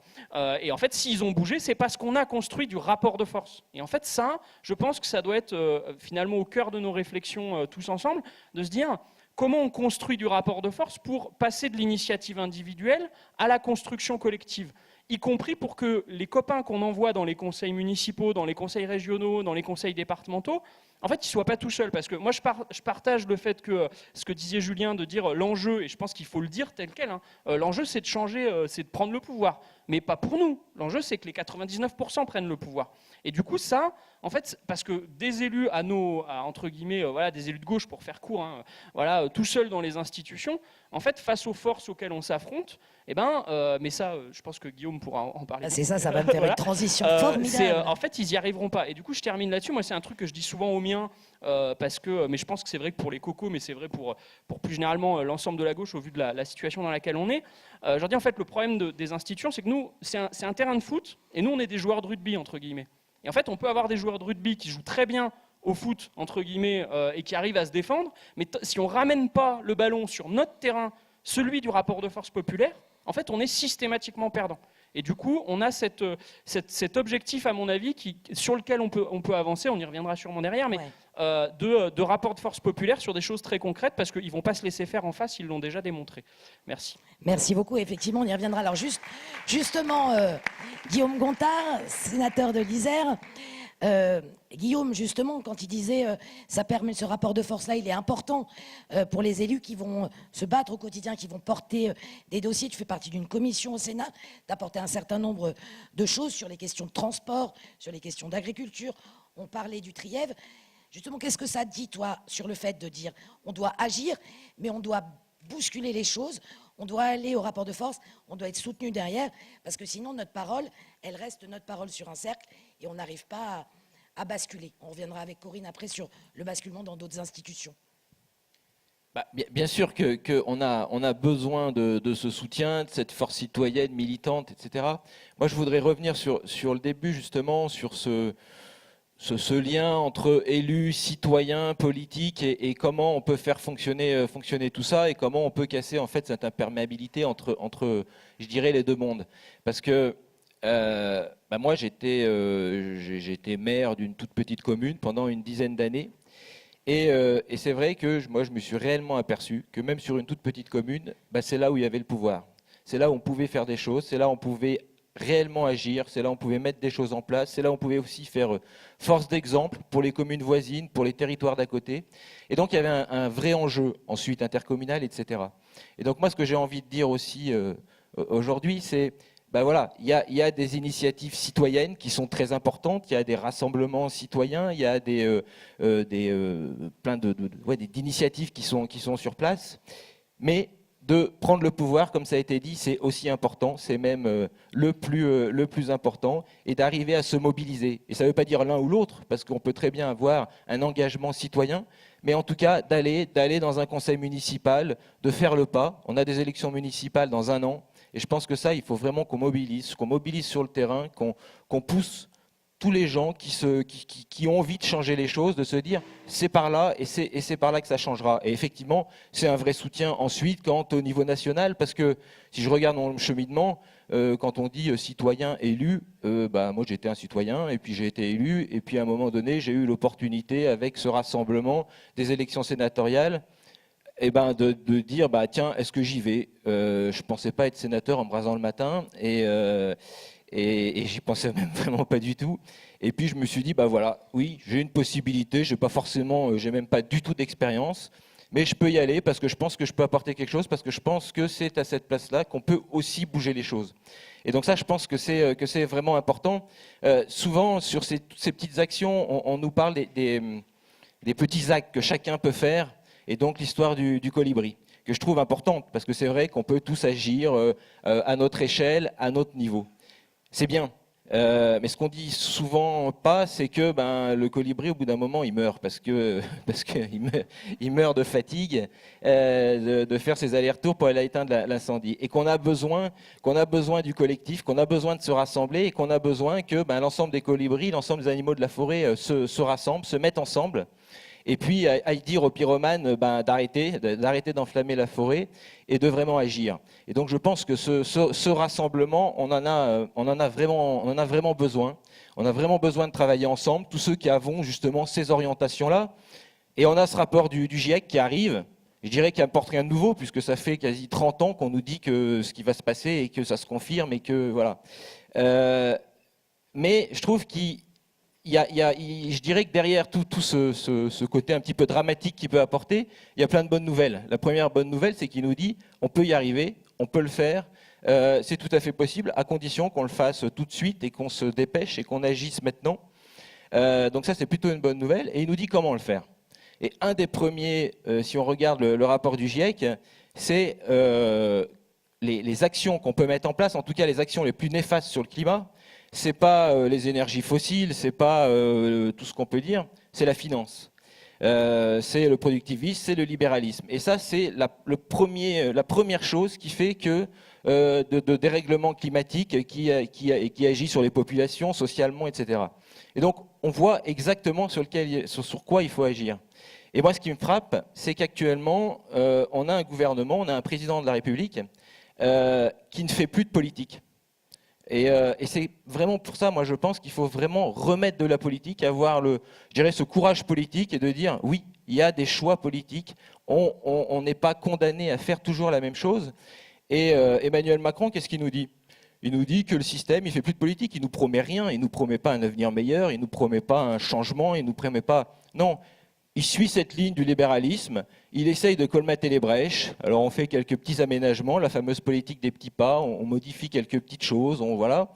Et en fait, s'ils ont bougé, c'est parce qu'on a construit du rapport de force. Et en fait, ça, je pense que ça doit être finalement au cœur de nos réflexions tous ensemble, de se dire comment on construit du rapport de force pour passer de l'initiative individuelle à la construction collective, y compris pour que les copains qu'on envoie dans les conseils municipaux, dans les conseils régionaux, dans les conseils départementaux, en fait, ils ne soient pas tout seuls. Parce que moi, je partage le fait que, ce que disait Julien, de dire l'enjeu, et je pense qu'il faut le dire tel quel, hein, l'enjeu, c'est de changer, c'est de prendre le pouvoir. Mais pas pour nous. L'enjeu, c'est que les 99% prennent le pouvoir. Et du coup, ça, en fait, parce que des élus entre guillemets, voilà, des élus de gauche, pour faire court, hein, voilà, tout seuls dans les institutions, en fait, face aux forces auxquelles on s'affronte, eh ben, mais ça, je pense que Guillaume pourra en parler. Ah, c'est ça va me faire une transition formidable. En fait, ils n'y arriveront pas. Et du coup, je termine là-dessus. Moi, c'est un truc que je dis souvent aux miens, parce que, mais je pense que c'est vrai que pour les cocos, mais c'est vrai pour plus généralement l'ensemble de la gauche, au vu de la situation dans laquelle on est. Je leur dis, en fait, le problème des institutions, c'est que nous, c'est un terrain de foot, et nous, on est des joueurs de rugby, entre guillemets. Et en fait, on peut avoir des joueurs de rugby qui jouent très bien au foot, entre guillemets, et qui arrivent à se défendre, mais si on ne ramène pas le ballon sur notre terrain, celui du rapport de force populaire, en fait, on est systématiquement perdant. Et du coup, on a cet objectif, à mon avis, sur lequel on peut avancer, on y reviendra sûrement derrière, mais ouais. De rapport de force populaire sur des choses très concrètes, parce qu'ils ne vont pas se laisser faire en face, ils l'ont déjà démontré. Merci. Merci beaucoup, effectivement, on y reviendra. Alors justement, Guillaume Gontard, sénateur de l'Isère, Guillaume, justement, quand il disait ça permet ce rapport de force-là, il est important pour les élus qui vont se battre au quotidien, qui vont porter des dossiers. Tu fais partie d'une commission au Sénat, tu as porté un certain nombre de choses sur les questions de transport, sur les questions d'agriculture. On parlait du Trièvre. Justement, qu'est-ce que ça dit, toi, sur le fait de dire on doit agir, mais on doit bousculer les choses, on doit aller au rapport de force, on doit être soutenu derrière, parce que sinon, notre parole, elle reste notre parole sur un cercle et on n'arrive pas à basculer. On reviendra avec Corinne après sur le basculement dans d'autres institutions. Bah, bien sûr qu'on a besoin de ce soutien, de cette force citoyenne, militante, etc. Moi, je voudrais revenir sur le début, justement, sur ce lien entre élus, citoyens, politiques, et comment on peut faire fonctionner tout ça, et comment on peut casser, en fait, cette imperméabilité entre je dirais, les deux mondes. Parce que moi, j'étais maire d'une toute petite commune pendant une dizaine d'années. Et c'est vrai que moi, je me suis réellement aperçu que même sur une toute petite commune, c'est là où il y avait le pouvoir. C'est là où on pouvait faire des choses, c'est là où on pouvait réellement agir, c'est là où on pouvait mettre des choses en place, c'est là où on pouvait aussi faire force d'exemple pour les communes voisines, pour les territoires d'à côté. Et donc, il y avait un vrai enjeu, ensuite, intercommunal, etc. Et donc, moi, ce que j'ai envie de dire aussi aujourd'hui, c'est voilà, il y a des initiatives citoyennes qui sont très importantes, il y a des rassemblements citoyens, il y a plein d'initiatives qui sont sur place, mais de prendre le pouvoir, comme ça a été dit, c'est aussi important, c'est même le plus important, et d'arriver à se mobiliser. Et ça ne veut pas dire l'un ou l'autre, parce qu'on peut très bien avoir un engagement citoyen, mais en tout cas d'aller dans un conseil municipal, de faire le pas. On a des élections municipales dans 1 an, et je pense que ça, il faut vraiment qu'on mobilise sur le terrain, qu'on pousse tous les gens qui ont envie de changer les choses, de se dire c'est par là et c'est par là que ça changera. Et effectivement, c'est un vrai soutien ensuite quand au niveau national, parce que si je regarde mon cheminement, quand on dit citoyen élu, moi j'étais un citoyen et puis j'ai été élu, et puis à un moment donné j'ai eu l'opportunité avec ce rassemblement des élections sénatoriales eh ben de dire tiens, est-ce que j'y vais? Je pensais pas être sénateur en me rasant le matin et j'y pensais même vraiment pas du tout. Et puis je me suis dit voilà, oui, j'ai une possibilité, j'ai même pas du tout d'expérience, mais je peux y aller parce que je pense que je peux apporter quelque chose, parce que je pense que c'est à cette place-là qu'on peut aussi bouger les choses. Et donc ça, je pense que c'est vraiment important. Souvent sur ces petites actions, on nous parle des petits actes que chacun peut faire, et donc l'histoire du colibri, que je trouve importante, parce que c'est vrai qu'on peut tous agir à notre échelle, à notre niveau. C'est bien, mais ce qu'on dit souvent pas, c'est que le colibri, au bout d'un moment, il meurt, parce qu'il meurt de fatigue, de faire ses allers-retours pour aller éteindre l'incendie, et qu'on a besoin du collectif, qu'on a besoin de se rassembler, et qu'on a besoin que l'ensemble des colibris, l'ensemble des animaux de la forêt se rassemblent, se mettent ensemble, et puis à dire aux pyromanes d'arrêter d'enflammer la forêt et de vraiment agir. Et donc je pense que ce rassemblement, on en a vraiment besoin. On a vraiment besoin de travailler ensemble, tous ceux qui avons justement ces orientations-là. Et on a ce rapport du GIEC qui arrive, je dirais qu'il n'apporte rien de nouveau, puisque ça fait quasi 30 ans qu'on nous dit que ce qui va se passer et que ça se confirme et que voilà. Mais je trouve je dirais que derrière tout ce côté un petit peu dramatique qu'il peut apporter, il y a plein de bonnes nouvelles. La première bonne nouvelle, c'est qu'il nous dit on peut y arriver, on peut le faire, c'est tout à fait possible, à condition qu'on le fasse tout de suite et qu'on se dépêche et qu'on agisse maintenant. Donc ça, c'est plutôt une bonne nouvelle. Et il nous dit comment le faire. Et un des premiers, si on regarde le rapport du GIEC, c'est les actions qu'on peut mettre en place, en tout cas les actions les plus néfastes sur le climat. C'est pas les énergies fossiles, c'est pas tout ce qu'on peut dire, c'est la finance. C'est le productivisme, c'est le libéralisme. Et ça, c'est la première chose qui fait que de dérèglement climatique qui agit sur les populations, socialement, etc. Et donc, on voit exactement sur quoi il faut agir. Et moi, ce qui me frappe, c'est qu'actuellement, on a un gouvernement, on a un président de la République qui ne fait plus de politique. Et c'est vraiment pour ça, moi je pense qu'il faut vraiment remettre de la politique, avoir ce courage politique et de dire oui, il y a des choix politiques, on n'est pas condamné à faire toujours la même chose. Et Emmanuel Macron, qu'est-ce qu'il nous dit? Il nous dit que le système, il fait plus de politique, il nous promet rien, il nous promet pas un avenir meilleur, il nous promet pas un changement, il nous promet pas... Non, il suit cette ligne du libéralisme, il essaye de colmater les brèches. Alors on fait quelques petits aménagements, la fameuse politique des petits pas, on modifie quelques petites choses, voilà.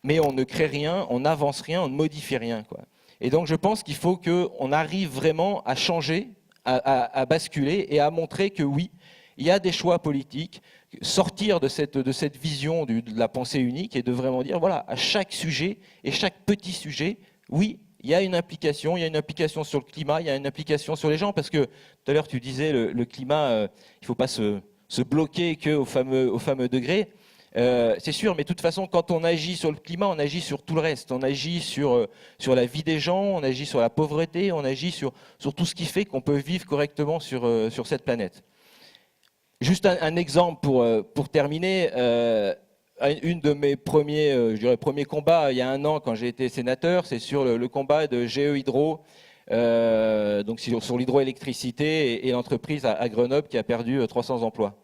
Mais on ne crée rien, on n'avance rien, on ne modifie rien, quoi. Et donc je pense qu'il faut qu'on arrive vraiment à changer, à basculer et à montrer que oui, il y a des choix politiques, sortir de cette vision de la pensée unique et de vraiment dire, voilà, à chaque sujet et chaque petit sujet, oui, il y a une implication sur le climat, il y a une implication sur les gens, parce que tout à l'heure tu disais le climat, il ne faut pas se bloquer qu'au fameux degré. C'est sûr, mais de toute façon, quand on agit sur le climat, on agit sur tout le reste. On agit sur la vie des gens, on agit sur la pauvreté, on agit sur tout ce qui fait qu'on peut vivre correctement sur cette planète. Juste un exemple pour terminer. Une de mes premiers combats il y a 1 an quand j'ai été sénateur, c'est sur le combat de GE Hydro, donc sur l'hydroélectricité et l'entreprise à Grenoble qui a perdu 300 emplois.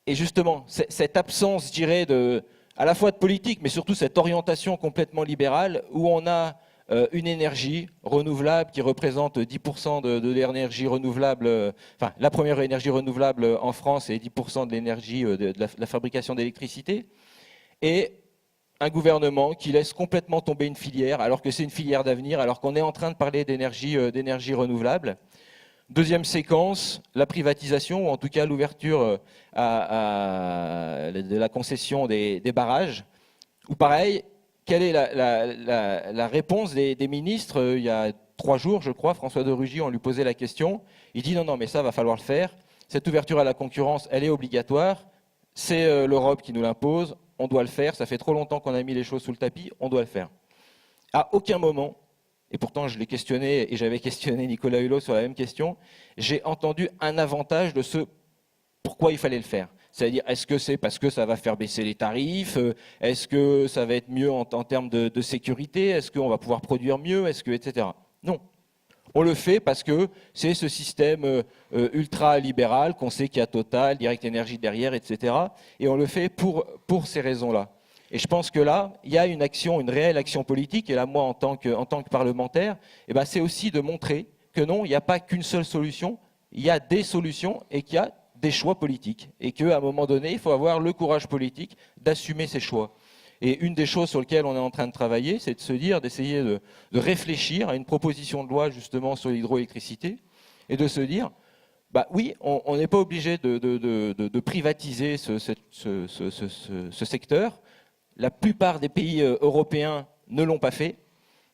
Et justement, cette absence, je dirais, à la fois de politique, mais surtout cette orientation complètement libérale où on a une énergie renouvelable qui représente 10% de l'énergie renouvelable, enfin la première énergie renouvelable en France et 10% de l'énergie de la fabrication d'électricité, et un gouvernement qui laisse complètement tomber une filière, alors que c'est une filière d'avenir, alors qu'on est en train de parler d'énergie renouvelable. Deuxième séquence, la privatisation, ou en tout cas l'ouverture de la concession des barrages, où pareil, quelle est la réponse des ministres? Il y a 3 jours, je crois, François de Rugy, on lui posait la question. Il dit non, mais ça, va falloir le faire. Cette ouverture à la concurrence, elle est obligatoire. C'est l'Europe qui nous l'impose. On doit le faire. Ça fait trop longtemps qu'on a mis les choses sous le tapis. On doit le faire. À aucun moment, et pourtant je l'ai questionné et j'avais questionné Nicolas Hulot sur la même question, j'ai entendu un avantage de pourquoi il fallait le faire. C'est-à-dire, est-ce que c'est parce que ça va faire baisser les tarifs? Est-ce que ça va être mieux en termes de sécurité? Est-ce qu'on va pouvoir produire mieux? Etc. Non. On le fait parce que c'est ce système ultra-libéral qu'on sait qu'il y a Total, Direct Energy derrière, etc. Et on le fait pour ces raisons-là. Et je pense que là, il y a une action, une réelle action politique. Et là, moi, en tant que parlementaire, eh ben, c'est aussi de montrer que non, il n'y a pas qu'une seule solution, il y a des solutions et qu'il y a des choix politiques. Et qu'à un moment donné, il faut avoir le courage politique d'assumer ces choix. Et une des choses sur lesquelles on est en train de travailler, c'est de se dire, d'essayer de réfléchir à une proposition de loi justement sur l'hydroélectricité et de se dire, bah oui, on n'est pas obligé de privatiser ce secteur. La plupart des pays européens ne l'ont pas fait.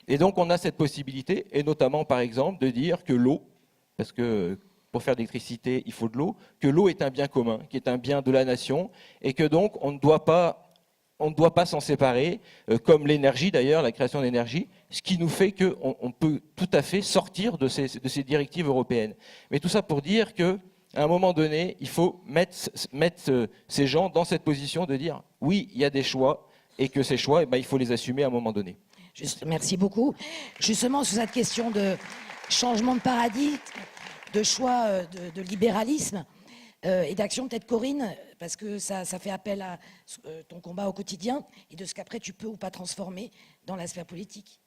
Et donc on a cette possibilité, et notamment par exemple de dire que l'eau, parce que pour faire de l'électricité, il faut de l'eau, que l'eau est un bien commun, qui est un bien de la nation, et que donc on ne doit pas s'en séparer, comme l'énergie d'ailleurs, la création d'énergie, ce qui nous fait qu'on peut tout à fait sortir de ces directives européennes. Mais tout ça pour dire qu'à un moment donné, il faut mettre ces gens dans cette position de dire oui, il y a des choix, et que ces choix, eh ben, il faut les assumer à un moment donné. Merci beaucoup. Justement, sur cette question de changement de paradigme, de choix de libéralisme et d'action, peut-être Corinne, parce que ça fait appel à ton combat au quotidien et de ce qu'après tu peux ou pas transformer dans la sphère politique.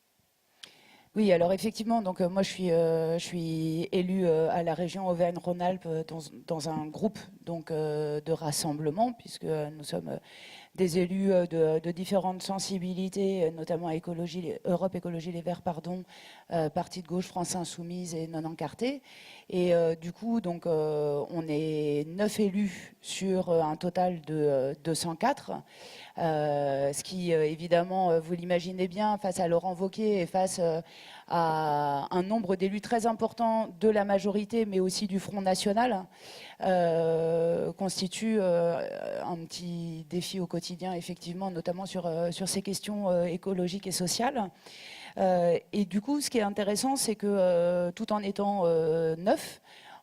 Oui, alors effectivement, donc moi je suis élue à la région Auvergne-Rhône-Alpes dans un groupe donc de rassemblement, puisque nous sommes des élus de différentes sensibilités, notamment Europe Écologie Les Verts, Parti de gauche, France Insoumise et Non Encarté. Et du coup, donc, on est 9 élus sur un total de 204, ce qui, évidemment, vous l'imaginez bien, face à Laurent Wauquiez et face à un nombre d'élus très important de la majorité, mais aussi du Front National, constitue un petit défi au quotidien, effectivement, notamment sur ces questions écologiques et sociales. Et du coup, ce qui est intéressant, c'est que tout en étant neuf,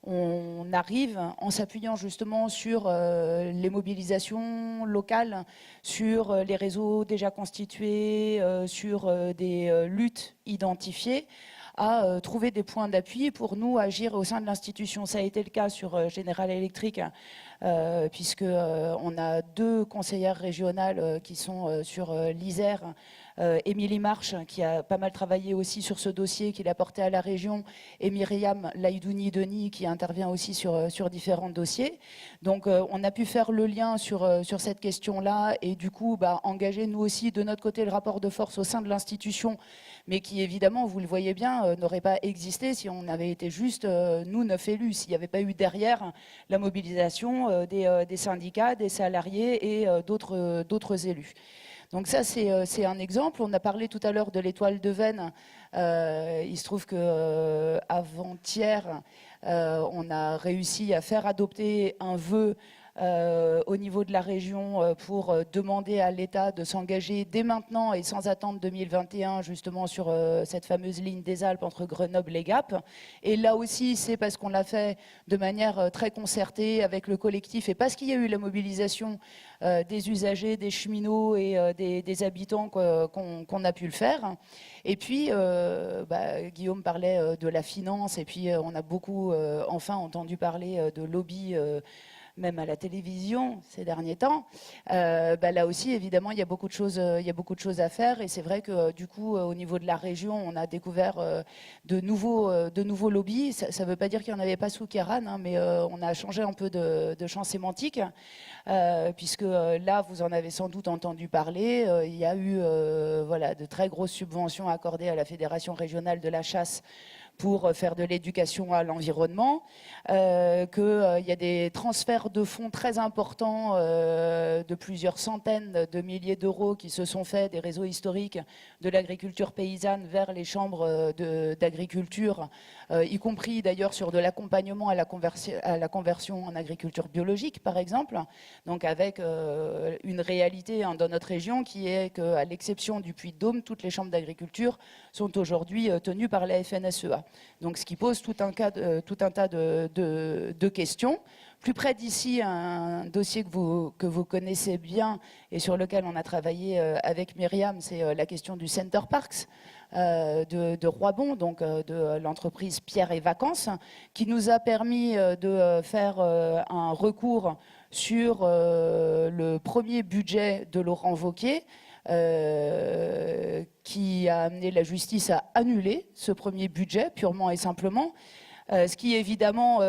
on arrive, en s'appuyant justement sur les mobilisations locales, sur les réseaux déjà constitués, sur des luttes identifiées, à trouver des points d'appui pour nous agir au sein de l'institution. Ça a été le cas sur General Electric, puisqu'on a 2 conseillères régionales qui sont sur l'Isère, Émilie Marche, qui a pas mal travaillé aussi sur ce dossier, qu'il a porté à la région, et Myriam Laïdouni-Denis, qui intervient aussi sur différents dossiers. Donc on a pu faire le lien sur cette question-là et du coup engager nous aussi de notre côté le rapport de force au sein de l'institution, mais qui évidemment, vous le voyez bien, n'aurait pas existé si on avait été juste nous 9 élus, s'il n'y avait pas eu derrière la mobilisation des syndicats, des salariés et d'autres élus. Donc ça, c'est un exemple. On a parlé tout à l'heure de l'étoile de Veynes. Il se trouve qu'avant-hier, on a réussi à faire adopter un vœu au niveau de la région pour demander à l'État de s'engager dès maintenant et sans attendre 2021 justement sur cette fameuse ligne des Alpes entre Grenoble et Gap. Et là aussi, c'est parce qu'on l'a fait de manière très concertée avec le collectif et parce qu'il y a eu la mobilisation des usagers, des cheminots et des habitants qu'on a pu le faire. Et puis, Guillaume parlait de la finance et puis on a beaucoup enfin entendu parler de lobby même à la télévision ces derniers temps. Là aussi, évidemment, il y a beaucoup de choses à faire. Et c'est vrai que du coup, au niveau de la région, on a découvert de nouveaux lobbies. Ça ne veut pas dire qu'il n'y en avait pas sous Kéran, hein, mais on a changé un peu de champ sémantique, puisque là, vous en avez sans doute entendu parler. Il y a eu de très grosses subventions accordées à la Fédération régionale de la chasse pour faire de l'éducation à l'environnement, qu'il y a des transferts de fonds très importants de plusieurs centaines de milliers d'euros qui se sont faits des réseaux historiques de l'agriculture paysanne vers les chambres d'agriculture, y compris d'ailleurs sur de l'accompagnement à la conversion en agriculture biologique, par exemple. Donc avec une réalité dans notre région qui est qu'à l'exception du Puy-de-Dôme, toutes les chambres d'agriculture sont aujourd'hui tenues par la FNSEA. Donc, ce qui pose tout un tas de questions. Plus près d'ici, un dossier que vous connaissez bien et sur lequel on a travaillé avec Myriam, c'est la question du Center Parks de Roibon, donc de l'entreprise Pierre et Vacances, qui nous a permis de faire un recours sur le premier budget de Laurent Wauquiez, qui a amené la justice à annuler ce premier budget, purement et simplement. Ce qui, évidemment,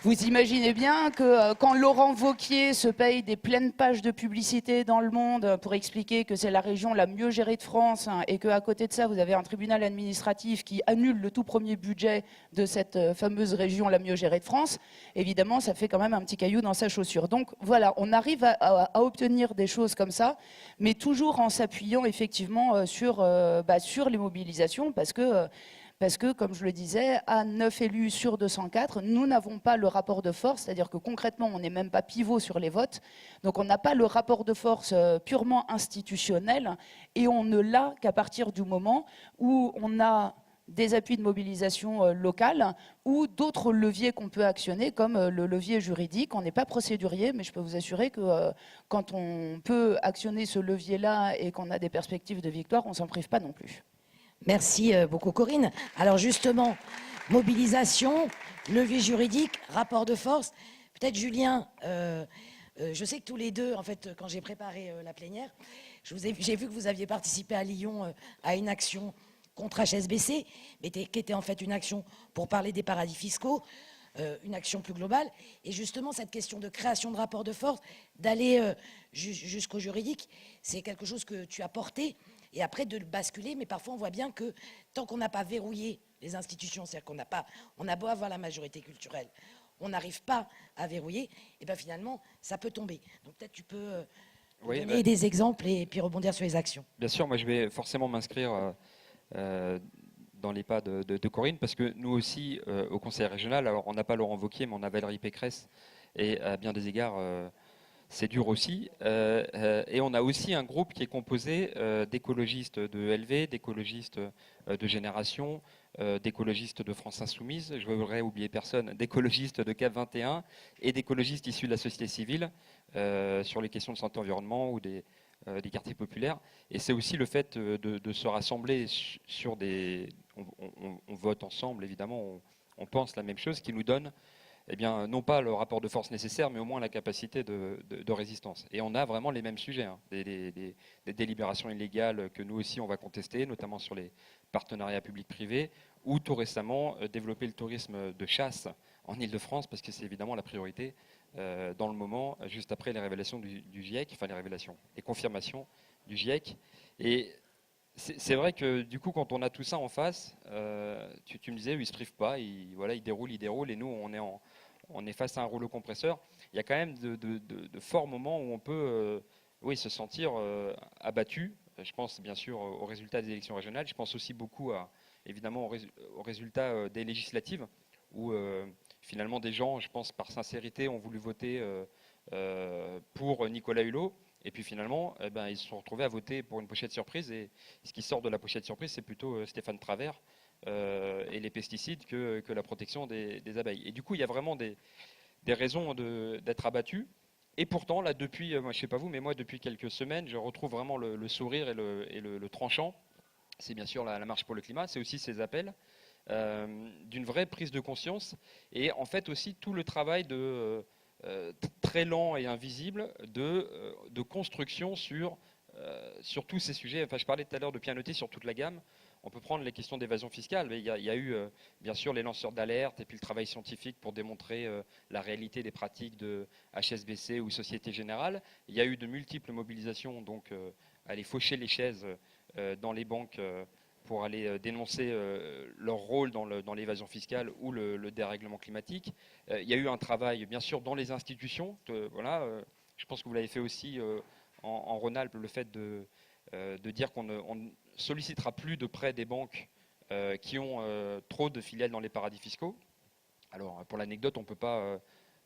vous imaginez bien que quand Laurent Wauquiez se paye des pleines pages de publicité dans Le Monde pour expliquer que c'est la région la mieux gérée de France et qu'à côté de ça, vous avez un tribunal administratif qui annule le tout premier budget de cette fameuse région la mieux gérée de France, évidemment, ça fait quand même un petit caillou dans sa chaussure. Donc voilà, on arrive à obtenir des choses comme ça, mais toujours en s'appuyant effectivement sur les mobilisations, parce que, comme je le disais, à 9 élus sur 204, nous n'avons pas le rapport de force, c'est-à-dire que concrètement, on n'est même pas pivot sur les votes. Donc on n'a pas le rapport de force purement institutionnel, et on ne l'a qu'à partir du moment où on a des appuis de mobilisation locale ou d'autres leviers qu'on peut actionner, comme le levier juridique. On n'est pas procédurier, mais je peux vous assurer que quand on peut actionner ce levier-là et qu'on a des perspectives de victoire, on ne s'en prive pas non plus. Merci beaucoup Corinne. Alors justement, mobilisation, levier juridique, rapport de force. Peut-être Julien, je sais que tous les deux, en fait, quand j'ai préparé la plénière, j'ai vu que vous aviez participé à Lyon à une action contre HSBC, mais qui était en fait une action pour parler des paradis fiscaux, une action plus globale. Et justement, cette question de création de rapport de force, d'aller jusqu'au juridique, c'est quelque chose que tu as porté. Et après de le basculer, mais parfois on voit bien que tant qu'on n'a pas verrouillé les institutions, c'est-à-dire on a beau avoir la majorité culturelle, on n'arrive pas à verrouiller, et bien finalement ça peut tomber. Donc peut-être tu peux donner des exemples et puis rebondir sur les actions. Bien sûr, moi je vais forcément m'inscrire dans les pas de Corinne, parce que nous aussi, au Conseil régional, alors on n'a pas Laurent Wauquiez, mais on a Valérie Pécresse, et à bien des égards, c'est dur aussi. Et on a aussi un groupe qui est composé d'écologistes de LV, d'écologistes de Génération, d'écologistes de France Insoumise, je ne voudrais oublier personne, d'écologistes de CAP 21 et d'écologistes issus de la société civile sur les questions de santé environnement ou des quartiers populaires. Et c'est aussi le fait de se rassembler sur des... On vote ensemble, évidemment, on pense la même chose, qui nous donne eh bien, non pas le rapport de force nécessaire, mais au moins la capacité de résistance. Et on a vraiment les mêmes sujets, hein, des délibérations illégales que nous aussi on va contester, notamment sur les partenariats publics-privés, ou tout récemment développer le tourisme de chasse en Ile-de-France, parce que c'est évidemment la priorité dans le moment, juste après les révélations du GIEC, enfin les confirmations du GIEC. Et c'est vrai que du coup, quand on a tout ça en face, tu me disais, ils ne se privent pas, ils déroulent, et nous, on est face à un rouleau compresseur. Il y a quand même de forts moments où on peut se sentir abattu. Je pense bien sûr aux résultats des élections régionales. Je pense aussi beaucoup évidemment aux résultats des législatives, où finalement des gens, je pense par sincérité, ont voulu voter pour Nicolas Hulot. Et puis finalement, ils se sont retrouvés à voter pour une pochette surprise. Et ce qui sort de la pochette surprise, c'est plutôt Stéphane Travert et les pesticides que la protection des abeilles. Et du coup, il y a vraiment des raisons d'être abattu. Et pourtant, là, depuis, moi, je ne sais pas vous, mais moi, depuis quelques semaines, je retrouve vraiment le sourire et le tranchant. C'est bien sûr la marche pour le climat, c'est aussi ces appels d'une vraie prise de conscience. Et en fait aussi tout le travail très lent et invisible de construction sur tous ces sujets. Enfin, je parlais tout à l'heure de pianoter sur toute la gamme. On peut prendre les questions d'évasion fiscale, mais il y a eu bien sûr les lanceurs d'alerte et puis le travail scientifique pour démontrer la réalité des pratiques de HSBC ou Société Générale. Il y a eu de multiples mobilisations, donc aller faucher les chaises dans les banques pour aller dénoncer leur rôle dans l'évasion fiscale ou le dérèglement climatique. Il y a eu un travail, bien sûr, dans les institutions. Je pense que vous l'avez fait aussi en Rhône-Alpes, le fait de dire qu'on ne sollicitera plus de prêts des banques qui ont trop de filiales dans les paradis fiscaux. Alors, pour l'anecdote, on ne peut pas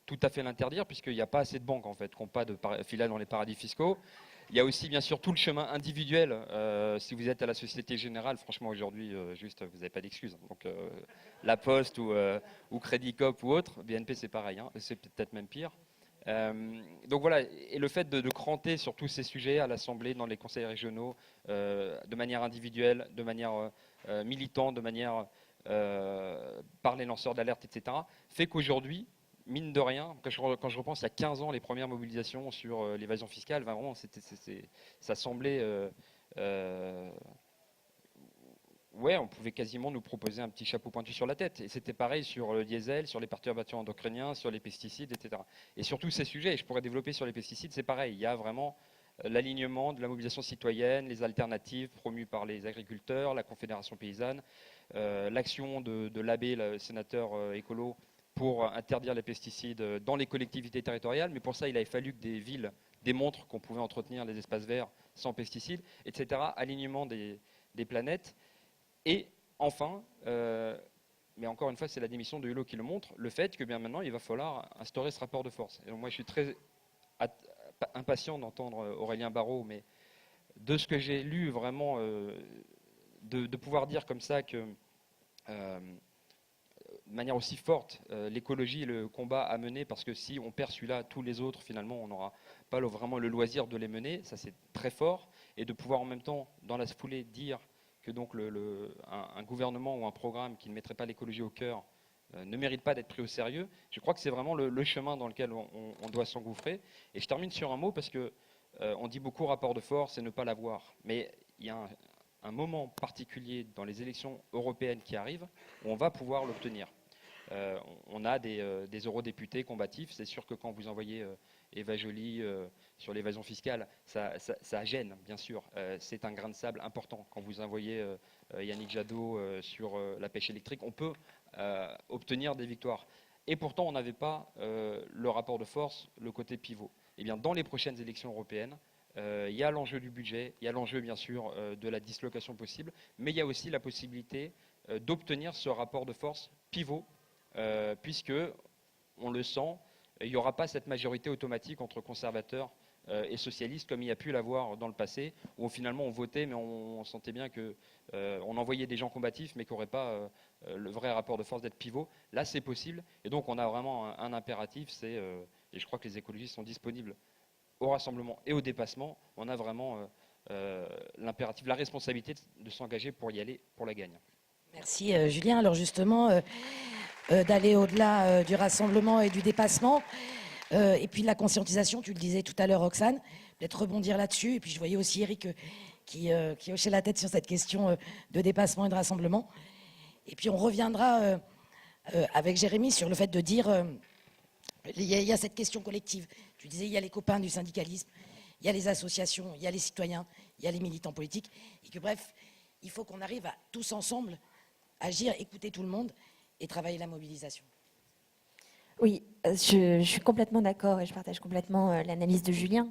tout à fait l'interdire, puisqu'il n'y a pas assez de banques, en fait, qui n'ont pas de filiales dans les paradis fiscaux. Il y a aussi bien sûr tout le chemin individuel. Si vous êtes à la Société Générale, franchement aujourd'hui, juste vous n'avez pas d'excuses. Donc La Poste ou Crédit Coop ou autre, BNP c'est pareil, hein, c'est peut-être même pire. Donc voilà, et le fait de cranter sur tous ces sujets à l'Assemblée, dans les conseils régionaux, de manière individuelle, de manière militante, de manière par les lanceurs d'alerte, etc., fait qu'aujourd'hui, mine de rien, quand je repense il y a 15 ans, les premières mobilisations sur l'évasion fiscale, vraiment, ça semblait... ouais, on pouvait quasiment nous proposer un petit chapeau pointu sur la tête. Et c'était pareil sur le diesel, sur les perturbateurs endocriniens, sur les pesticides, etc. Et sur tous ces sujets, et je pourrais développer sur les pesticides, c'est pareil. Il y a vraiment l'alignement de la mobilisation citoyenne, les alternatives promues par les agriculteurs, la Confédération paysanne, l'action de l'abbé, le sénateur écolo, pour interdire les pesticides dans les collectivités territoriales. Mais pour ça, il avait fallu que des villes démontrent qu'on pouvait entretenir les espaces verts sans pesticides, etc. Alignement des planètes. Et enfin, mais encore une fois, c'est la démission de Hulot qui le montre, le fait que bien maintenant, il va falloir instaurer ce rapport de force. Et donc moi, je suis très impatient d'entendre Aurélien Barraud, mais de ce que j'ai lu, vraiment, de pouvoir dire comme ça que, de manière aussi forte, l'écologie et le combat à mener, parce que si on perd celui-là, tous les autres, finalement, on n'aura pas vraiment le loisir de les mener, ça c'est très fort, et de pouvoir en même temps, dans la foulée, dire que donc un gouvernement ou un programme qui ne mettrait pas l'écologie au cœur ne mérite pas d'être pris au sérieux. Je crois que c'est vraiment le chemin dans lequel on doit s'engouffrer. Et je termine sur un mot parce que on dit beaucoup rapport de force et ne pas l'avoir. Mais il y a un moment particulier dans les élections européennes qui arrivent où on va pouvoir l'obtenir. On a des eurodéputés combatifs. C'est sûr que quand vous envoyez Eva Joly sur l'évasion fiscale, ça gêne, bien sûr. C'est un grain de sable important. Quand vous envoyez Yannick Jadot sur la pêche électrique, on peut obtenir des victoires. Et pourtant, on n'avait pas le rapport de force, le côté pivot. Eh bien, dans les prochaines élections européennes, il y a l'enjeu du budget, il y a l'enjeu, bien sûr, de la dislocation possible, mais il y a aussi la possibilité d'obtenir ce rapport de force pivot, puisque, on le sent, il n'y aura pas cette majorité automatique entre conservateurs et socialistes comme il y a pu l'avoir dans le passé, où finalement on votait, mais on sentait bien qu'on envoyait des gens combatifs, mais qui n'auraient pas le vrai rapport de force d'être pivot. Là, c'est possible, et donc on a vraiment un impératif, et je crois que les écologistes sont disponibles au rassemblement et au dépassement. On a vraiment l'impératif, la responsabilité de s'engager pour y aller, pour la gagne. Merci Julien. Alors justement, d'aller au-delà du rassemblement et du dépassement, et puis de la conscientisation, tu le disais tout à l'heure Roxane, peut-être rebondir là-dessus, et puis je voyais aussi Eric qui hochait la tête sur cette question de dépassement et de rassemblement. Et puis on reviendra avec Jérémy sur le fait de dire, il y a cette question collective. Tu disais, il y a les copains du syndicalisme, il y a les associations, il y a les citoyens, il y a les militants politiques, et que bref, il faut qu'on arrive à tous ensemble agir, écouter tout le monde et travailler la mobilisation. Oui, je suis complètement d'accord et je partage complètement l'analyse de Julien.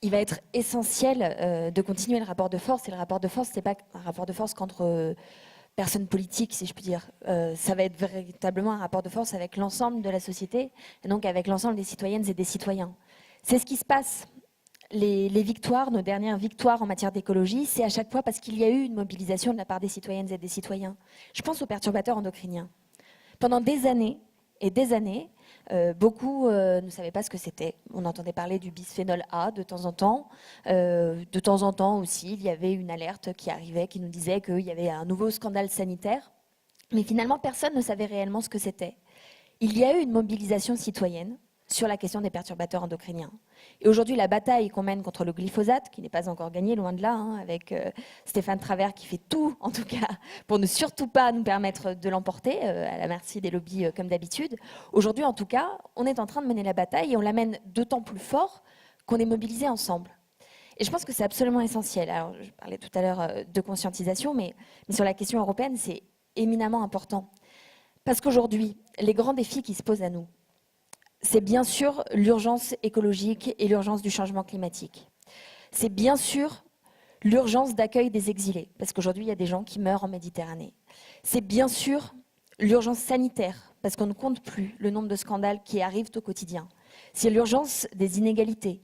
Il va être essentiel de continuer le rapport de force. Et le rapport de force, ce n'est pas un rapport de force qu'entre personnes politiques, si je puis dire. Ça va être véritablement un rapport de force avec l'ensemble de la société, et donc avec l'ensemble des citoyennes et des citoyens. C'est ce qui se passe. Les victoires, nos dernières victoires en matière d'écologie, c'est à chaque fois parce qu'il y a eu une mobilisation de la part des citoyennes et des citoyens. Je pense aux perturbateurs endocriniens. Pendant des années et des années, beaucoup ne savaient pas ce que c'était. On entendait parler du bisphénol A de temps en temps. De temps en temps aussi, il y avait une alerte qui arrivait, qui nous disait qu'il y avait un nouveau scandale sanitaire. Mais finalement, personne ne savait réellement ce que c'était. Il y a eu une mobilisation citoyenne sur la question des perturbateurs endocriniens. Et aujourd'hui, la bataille qu'on mène contre le glyphosate, qui n'est pas encore gagnée, loin de là, hein, avec Stéphane Travert qui fait tout, en tout cas, pour ne surtout pas nous permettre de l'emporter, à la merci des lobbies comme d'habitude. Aujourd'hui, en tout cas, on est en train de mener la bataille et on la mène d'autant plus fort qu'on est mobilisés ensemble. Et je pense que c'est absolument essentiel. Alors, je parlais tout à l'heure de conscientisation, mais sur la question européenne, c'est éminemment important. Parce qu'aujourd'hui, les grands défis qui se posent à nous, c'est bien sûr l'urgence écologique et l'urgence du changement climatique. C'est bien sûr l'urgence d'accueil des exilés, parce qu'aujourd'hui, il y a des gens qui meurent en Méditerranée. C'est bien sûr l'urgence sanitaire, parce qu'on ne compte plus le nombre de scandales qui arrivent au quotidien. C'est l'urgence des inégalités.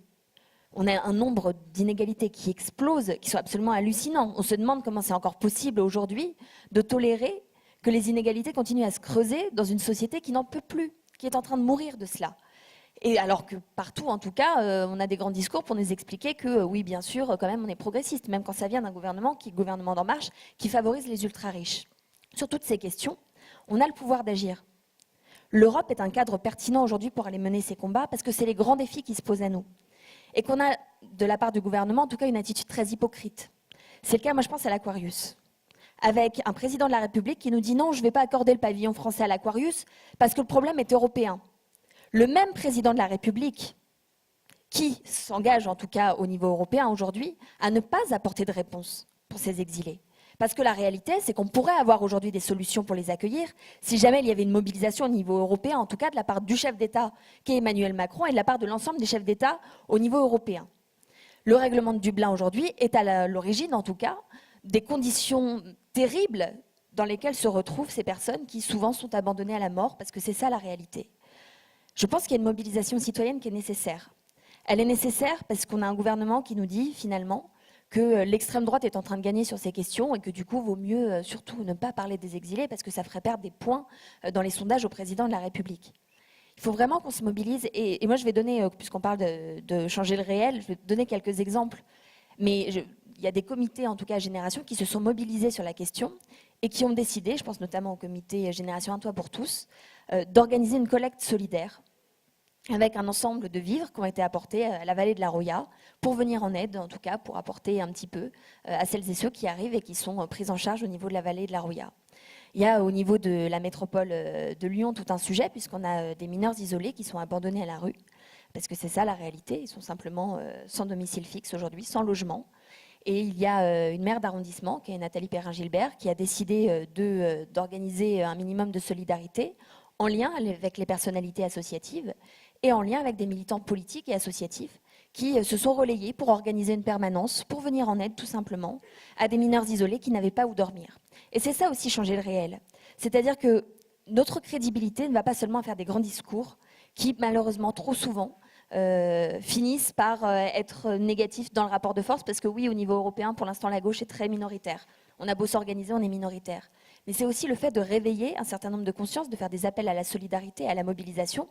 On a un nombre d'inégalités qui explosent, qui sont absolument hallucinants. On se demande comment c'est encore possible aujourd'hui de tolérer que les inégalités continuent à se creuser dans une société qui n'en peut plus, qui est en train de mourir de cela. Et alors que partout, en tout cas, on a des grands discours pour nous expliquer que oui, bien sûr, quand même, on est progressiste, même quand ça vient d'un gouvernement qui est le gouvernement d'En Marche, qui favorise les ultra-riches. Sur toutes ces questions, on a le pouvoir d'agir. L'Europe est un cadre pertinent aujourd'hui pour aller mener ces combats parce que c'est les grands défis qui se posent à nous. Et qu'on a, de la part du gouvernement, en tout cas, une attitude très hypocrite. C'est le cas, moi, je pense à l'Aquarius, avec un président de la République qui nous dit non, je ne vais pas accorder le pavillon français à l'Aquarius parce que le problème est européen. Le même président de la République qui s'engage, en tout cas au niveau européen aujourd'hui, à ne pas apporter de réponse pour ces exilés. Parce que la réalité, c'est qu'on pourrait avoir aujourd'hui des solutions pour les accueillir si jamais il y avait une mobilisation au niveau européen, en tout cas de la part du chef d'État, qui est Emmanuel Macron, et de la part de l'ensemble des chefs d'État au niveau européen. Le règlement de Dublin aujourd'hui est à l'origine, en tout cas, des conditions terribles dans lesquelles se retrouvent ces personnes qui souvent sont abandonnées à la mort, parce que c'est ça la réalité. Je pense qu'il y a une mobilisation citoyenne qui est nécessaire. Elle est nécessaire parce qu'on a un gouvernement qui nous dit finalement que l'extrême droite est en train de gagner sur ces questions et que du coup, il vaut mieux surtout ne pas parler des exilés parce que ça ferait perdre des points dans les sondages au président de la République. Il faut vraiment qu'on se mobilise. Et moi, je vais donner, puisqu'on parle de changer le réel, je vais donner quelques exemples. Mais il y a des comités, en tout cas Génération, qui se sont mobilisés sur la question et qui ont décidé, je pense notamment au comité Génération Un Toit pour tous, d'organiser une collecte solidaire avec un ensemble de vivres qui ont été apportés à la vallée de la Roya pour venir en aide, en tout cas pour apporter un petit peu à celles et ceux qui arrivent et qui sont pris en charge au niveau de la vallée de la Roya. Il y a au niveau de la métropole de Lyon tout un sujet puisqu'on a des mineurs isolés qui sont abandonnés à la rue, parce que c'est ça la réalité, ils sont simplement sans domicile fixe aujourd'hui, sans logement. Et il y a une maire d'arrondissement, qui est Nathalie Perrin-Gilbert, qui a décidé d'organiser un minimum de solidarité en lien avec les personnalités associatives et en lien avec des militants politiques et associatifs qui se sont relayés pour organiser une permanence, pour venir en aide tout simplement à des mineurs isolés qui n'avaient pas où dormir. Et c'est ça aussi changer le réel. C'est-à-dire que notre crédibilité ne va pas seulement faire des grands discours qui malheureusement trop souvent finissent par être négatifs dans le rapport de force parce que oui, au niveau européen, pour l'instant, la gauche est très minoritaire. On a beau s'organiser, on est minoritaire. Mais c'est aussi le fait de réveiller un certain nombre de consciences, de faire des appels à la solidarité, à la mobilisation.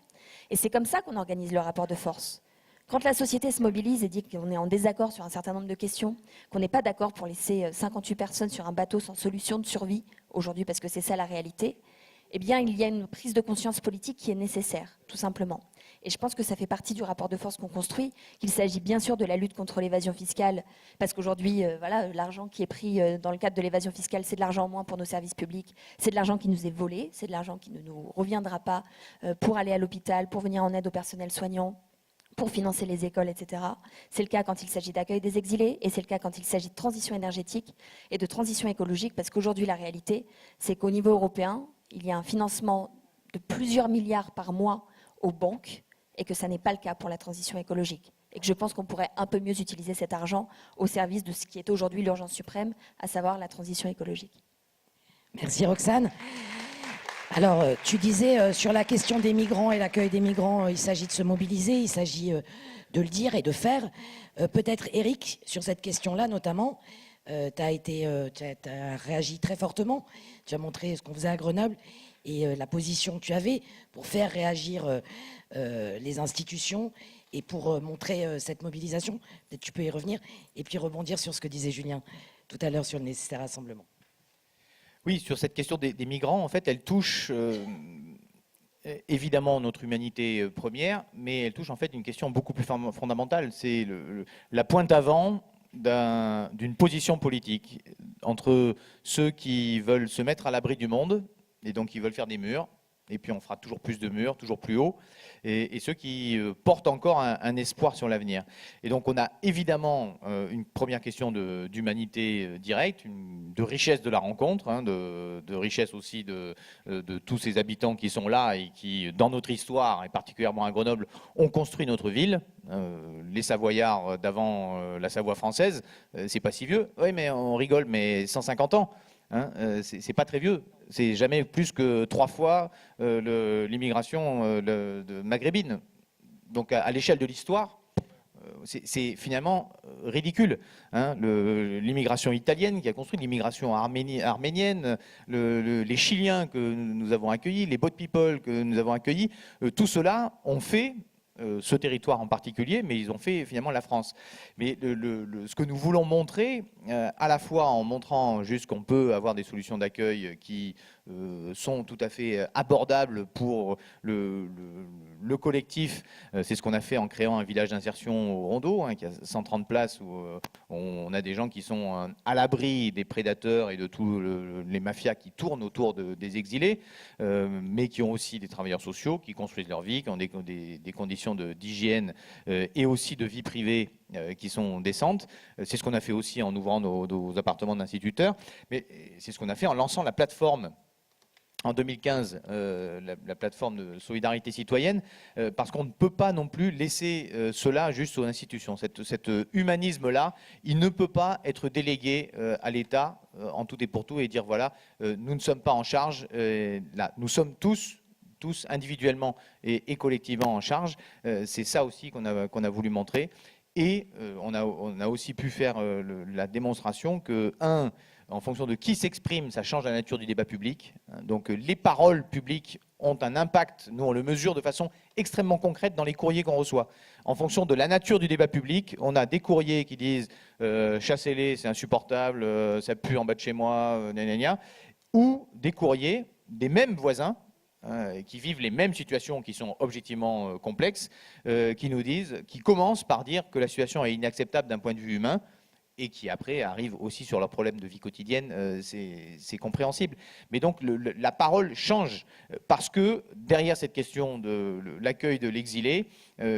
Et c'est comme ça qu'on organise le rapport de force. Quand la société se mobilise et dit qu'on est en désaccord sur un certain nombre de questions, qu'on n'est pas d'accord pour laisser 58 personnes sur un bateau sans solution de survie, aujourd'hui parce que c'est ça la réalité, eh bien il y a une prise de conscience politique qui est nécessaire, tout simplement. Et je pense que ça fait partie du rapport de force qu'on construit, qu'il s'agit bien sûr de la lutte contre l'évasion fiscale, parce qu'aujourd'hui, voilà, l'argent qui est pris dans le cadre de l'évasion fiscale, c'est de l'argent en moins pour nos services publics, c'est de l'argent qui nous est volé, c'est de l'argent qui ne nous reviendra pas pour aller à l'hôpital, pour venir en aide au personnel soignant, pour financer les écoles, etc. C'est le cas quand il s'agit d'accueil des exilés, et c'est le cas quand il s'agit de transition énergétique et de transition écologique, parce qu'aujourd'hui, la réalité, c'est qu'au niveau européen, il y a un financement de plusieurs milliards par mois aux banques, et que ça n'est pas le cas pour la transition écologique. Et que je pense qu'on pourrait un peu mieux utiliser cet argent au service de ce qui est aujourd'hui l'urgence suprême, à savoir la transition écologique. Merci Roxane. Alors, tu disais sur la question des migrants et l'accueil des migrants, il s'agit de se mobiliser, il s'agit de le dire et de faire. Peut-être Eric, sur cette question-là notamment, tu as réagi très fortement, tu as montré ce qu'on faisait à Grenoble et la position que tu avais pour faire réagir les institutions et pour montrer cette mobilisation. Peut-être tu peux y revenir et puis rebondir sur ce que disait Julien tout à l'heure sur le nécessaire rassemblement. Oui, sur cette question des migrants, en fait, elle touche évidemment notre humanité première, mais elle touche en fait une question beaucoup plus fondamentale. C'est la pointe avant d'une position politique entre ceux qui veulent se mettre à l'abri du monde et donc qui veulent faire des murs, et puis on fera toujours plus de murs, toujours plus haut, et ceux qui portent encore un espoir sur l'avenir. Et donc on a évidemment une première question d'humanité directe, de richesse de la rencontre, hein, de richesse aussi de tous ces habitants qui sont là et qui, dans notre histoire, et particulièrement à Grenoble, ont construit notre ville. Les Savoyards d'avant la Savoie française, c'est pas si vieux. Oui, mais on rigole, mais 150 ans. Hein, c'est pas très vieux, c'est jamais plus que 3 fois l'immigration maghrébine. Donc à l'échelle de l'histoire, c'est finalement ridicule. Hein. L'immigration italienne qui a construit, l'immigration arménienne, les Chiliens que nous avons accueillis, les Boat People que nous avons accueillis, tout cela ont fait ce territoire en particulier, mais ils ont fait finalement la France. Mais ce que nous voulons montrer, à la fois en montrant juste qu'on peut avoir des solutions d'accueil qui sont tout à fait abordables pour le collectif, c'est ce qu'on a fait en créant un village d'insertion au Rondeau, hein, qui a 130 places, où on a des gens qui sont à l'abri des prédateurs et de tous les mafias qui tournent autour des exilés, mais qui ont aussi des travailleurs sociaux, qui construisent leur vie, qui ont des conditions d'hygiène et aussi de vie privée qui sont décentes. C'est ce qu'on a fait aussi en ouvrant nos appartements d'instituteurs, mais c'est ce qu'on a fait en lançant la plateforme en 2015, la plateforme de solidarité citoyenne, parce qu'on ne peut pas non plus laisser cela juste aux institutions. Cet humanisme-là, il ne peut pas être délégué à l'État en tout et pour tout et dire voilà, nous ne sommes pas en charge, là, nous sommes tous individuellement et collectivement en charge. C'est ça aussi qu'on a voulu montrer. Et on a aussi pu faire la démonstration que, en fonction de qui s'exprime, ça change la nature du débat public. Donc les paroles publiques ont un impact, nous on le mesure de façon extrêmement concrète dans les courriers qu'on reçoit. En fonction de la nature du débat public, on a des courriers qui disent chassez-les, c'est insupportable, ça pue en bas de chez moi, gna gna gna, ou des courriers des mêmes voisins qui vivent les mêmes situations qui sont objectivement complexes, qui commencent par dire que la situation est inacceptable d'un point de vue humain, et qui après arrivent aussi sur leurs problèmes de vie quotidienne, c'est compréhensible. Mais donc la parole change, parce que derrière cette question de l'accueil de l'exilé,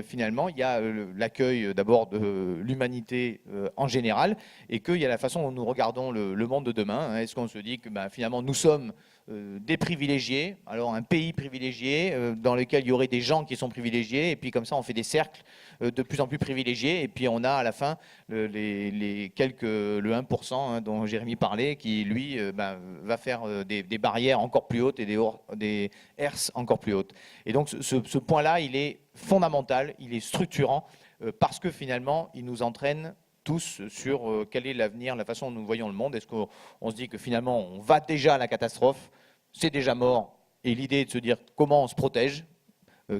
finalement, il y a l'accueil d'abord de l'humanité en général, et qu'il y a la façon dont nous regardons le monde de demain. Est-ce qu'on se dit que finalement nous sommes des privilégiés, alors un pays privilégié dans lequel il y aurait des gens qui sont privilégiés, et puis comme ça on fait des cercles de plus en plus privilégiés, et puis on a à la fin le 1% dont Jérémy parlait, qui lui va faire des barrières encore plus hautes et des herses encore plus hautes. Et donc ce point-là, il est fondamental, il est structurant, parce que finalement il nous entraîne tous sur quel est l'avenir, la façon dont nous voyons le monde. Est-ce qu'on se dit que finalement on va déjà à la catastrophe, c'est déjà mort, et l'idée est de se dire comment on se protège,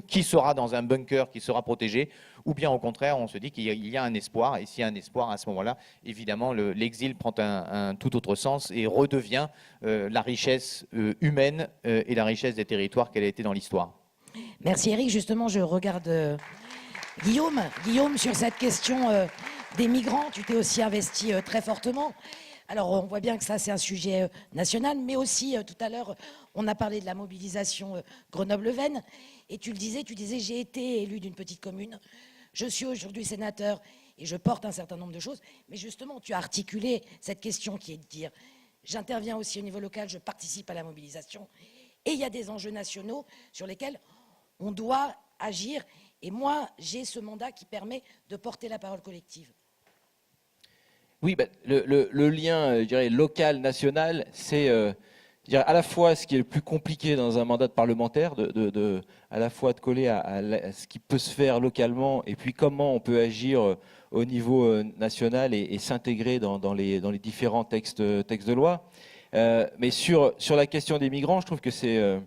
qui sera dans un bunker qui sera protégé, ou bien au contraire on se dit qu'il y a un espoir, et s'il y a un espoir à ce moment-là, évidemment l'exil prend un tout autre sens et redevient la richesse humaine et la richesse des territoires qu'elle a été dans l'histoire. Merci Eric. Justement, je regarde Guillaume. Guillaume, sur cette question des migrants, tu t'es aussi investi très fortement. Alors, on voit bien que ça, c'est un sujet national, mais aussi, tout à l'heure, on a parlé de la mobilisation Grenoble-Veynes, et tu disais, j'ai été élu d'une petite commune, je suis aujourd'hui sénateur, et je porte un certain nombre de choses, mais justement, tu as articulé cette question qui est de dire, j'interviens aussi au niveau local, je participe à la mobilisation, et il y a des enjeux nationaux sur lesquels on doit agir, et moi, j'ai ce mandat qui permet de porter la parole collective. Oui, le lien, je dirais, local-national, c'est à la fois ce qui est le plus compliqué dans un mandat de parlementaire, à la fois de coller à ce qui peut se faire localement, et puis comment on peut agir au niveau national et s'intégrer dans les différents textes de loi. Mais sur la question des migrants, je trouve que c'est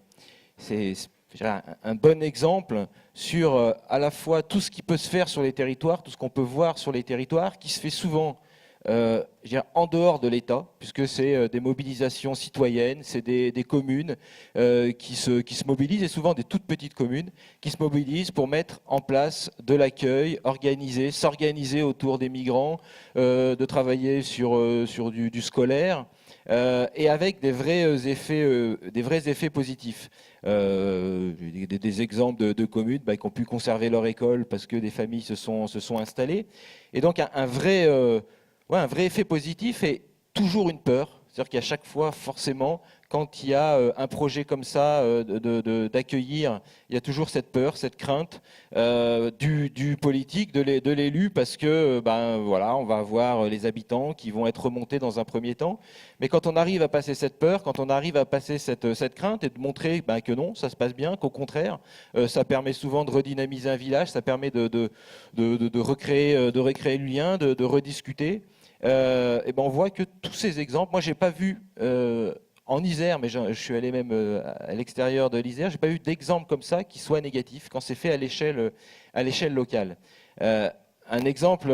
un bon exemple sur à la fois tout ce qui peut se faire sur les territoires, tout ce qu'on peut voir sur les territoires, qui se fait souvent en dehors de l'État, puisque c'est des mobilisations citoyennes, c'est des communes qui se mobilisent, et souvent des toutes petites communes, qui se mobilisent pour mettre en place de l'accueil, s'organiser autour des migrants, de travailler sur du scolaire, et avec des vrais effets positifs. Des exemples de communes qui ont pu conserver leur école parce que des familles se sont installées. Et donc un vrai effet positif et toujours une peur. C'est-à-dire qu'à chaque fois, forcément, quand il y a un projet comme ça d'accueillir, il y a toujours cette peur, cette crainte du politique, de l'élu, parce que voilà, on va avoir les habitants qui vont être remontés dans un premier temps. Mais quand on arrive à passer cette peur, quand on arrive à passer cette crainte et de montrer que non, ça se passe bien, qu'au contraire, ça permet souvent de redynamiser un village, ça permet de recréer le lien, de rediscuter. Et on voit que tous ces exemples, moi j'ai pas vu en Isère, mais je suis allé même à l'extérieur de l'Isère, j'ai pas vu d'exemple comme ça qui soit négatif quand c'est fait à l'échelle locale. Un exemple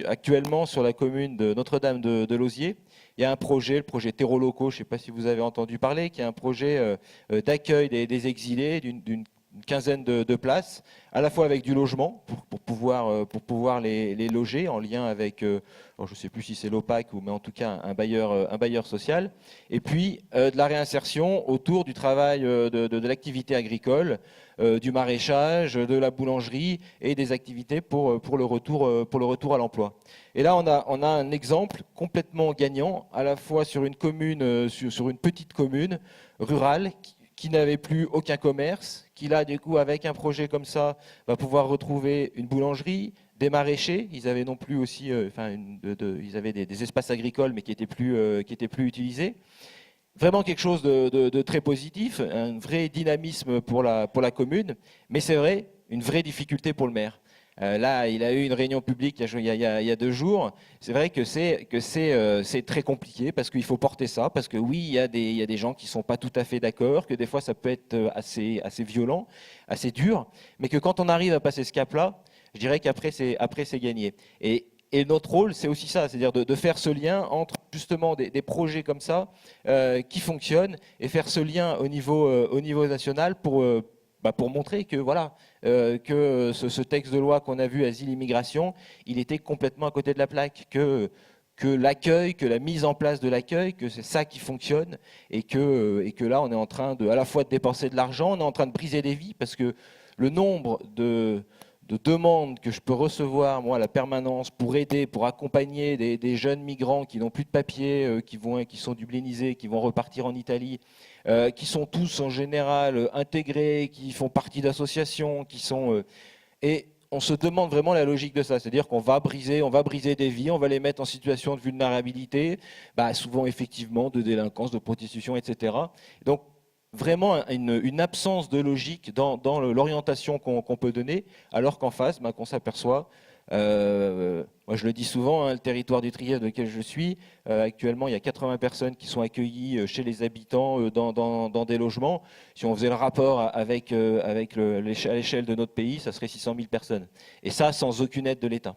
actuellement sur la commune de Notre-Dame de Lauziers, il y a un projet, le projet Terreaux locaux, je ne sais pas si vous avez entendu parler, qui est un projet d'accueil des exilés d'une quinzaine de places, à la fois avec du logement pour pouvoir les loger en lien avec, je ne sais plus si c'est l'OPAC mais en tout cas un bailleur social, et puis de la réinsertion autour du travail de l'activité agricole, du maraîchage, de la boulangerie et des activités pour le retour à l'emploi. Et là, on a un exemple complètement gagnant, à la fois sur une commune, sur une petite commune rurale qui n'avait plus aucun commerce, qui là, du coup, avec un projet comme ça, va pouvoir retrouver une boulangerie, des maraîchers. Ils avaient non plus aussi, ils avaient des espaces agricoles, mais qui étaient plus utilisés. Vraiment quelque chose de très positif, un vrai dynamisme pour la commune, mais c'est vrai, une vraie difficulté pour le maire. Là, il a eu une réunion publique il y a 2 jours. C'est vrai que c'est très compliqué parce qu'il faut porter ça, parce que oui, il y a des gens qui ne sont pas tout à fait d'accord, que des fois ça peut être assez violent, assez dur, mais que quand on arrive à passer ce cap-là, je dirais qu'après c'est gagné. Et notre rôle, c'est aussi ça, c'est-à-dire de faire ce lien entre justement des projets comme ça qui fonctionnent et faire ce lien au niveau national pour montrer que voilà que ce texte de loi qu'on a vu Asile-Immigration, il était complètement à côté de la plaque, que l'accueil, que la mise en place de l'accueil, que c'est ça qui fonctionne et que là on est en train à la fois de dépenser de l'argent, on est en train de briser des vies parce que le nombre de demandes que je peux recevoir, moi, à la permanence, pour aider, pour accompagner des jeunes migrants qui n'ont plus de papier, qui sont dublinisés, qui vont repartir en Italie, qui sont tous en général intégrés, qui font partie d'associations, et on se demande vraiment la logique de ça, c'est-à-dire qu'on va briser des vies, on va les mettre en situation de vulnérabilité, souvent effectivement de délinquance, de prostitution, etc. Donc vraiment une absence de logique dans l'orientation qu'on peut donner, alors qu'en face, qu'on s'aperçoit, moi je le dis souvent, le territoire du Trièves lequel je suis, actuellement il y a 80 personnes qui sont accueillies chez les habitants dans des logements. Si on faisait le rapport à l'échelle de notre pays, ça serait 600 000 personnes. Et ça sans aucune aide de l'État.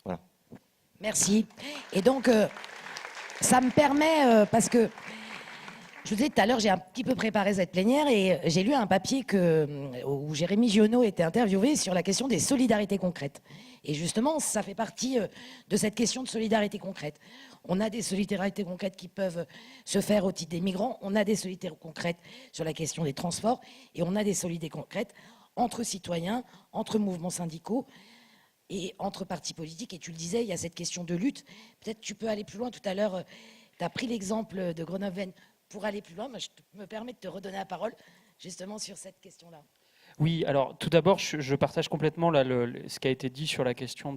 Voilà. Merci. Et donc, ça me permet, parce que je vous disais tout à l'heure, j'ai un petit peu préparé cette plénière et j'ai lu un papier où Jérémy Giono était interviewé sur la question des solidarités concrètes. Et justement, ça fait partie de cette question de solidarité concrète. On a des solidarités concrètes qui peuvent se faire au titre des migrants, on a des solidarités concrètes sur la question des transports et on a des solidarités concrètes entre citoyens, entre mouvements syndicaux et entre partis politiques. Et tu le disais, il y a cette question de lutte. Peut-être tu peux aller plus loin. Tout à l'heure, tu as pris l'exemple de Grenoble-Veynes. Pour aller plus loin, je me permets de te redonner la parole justement sur cette question-là. Oui, alors tout d'abord, je partage complètement ce qui a été dit sur la question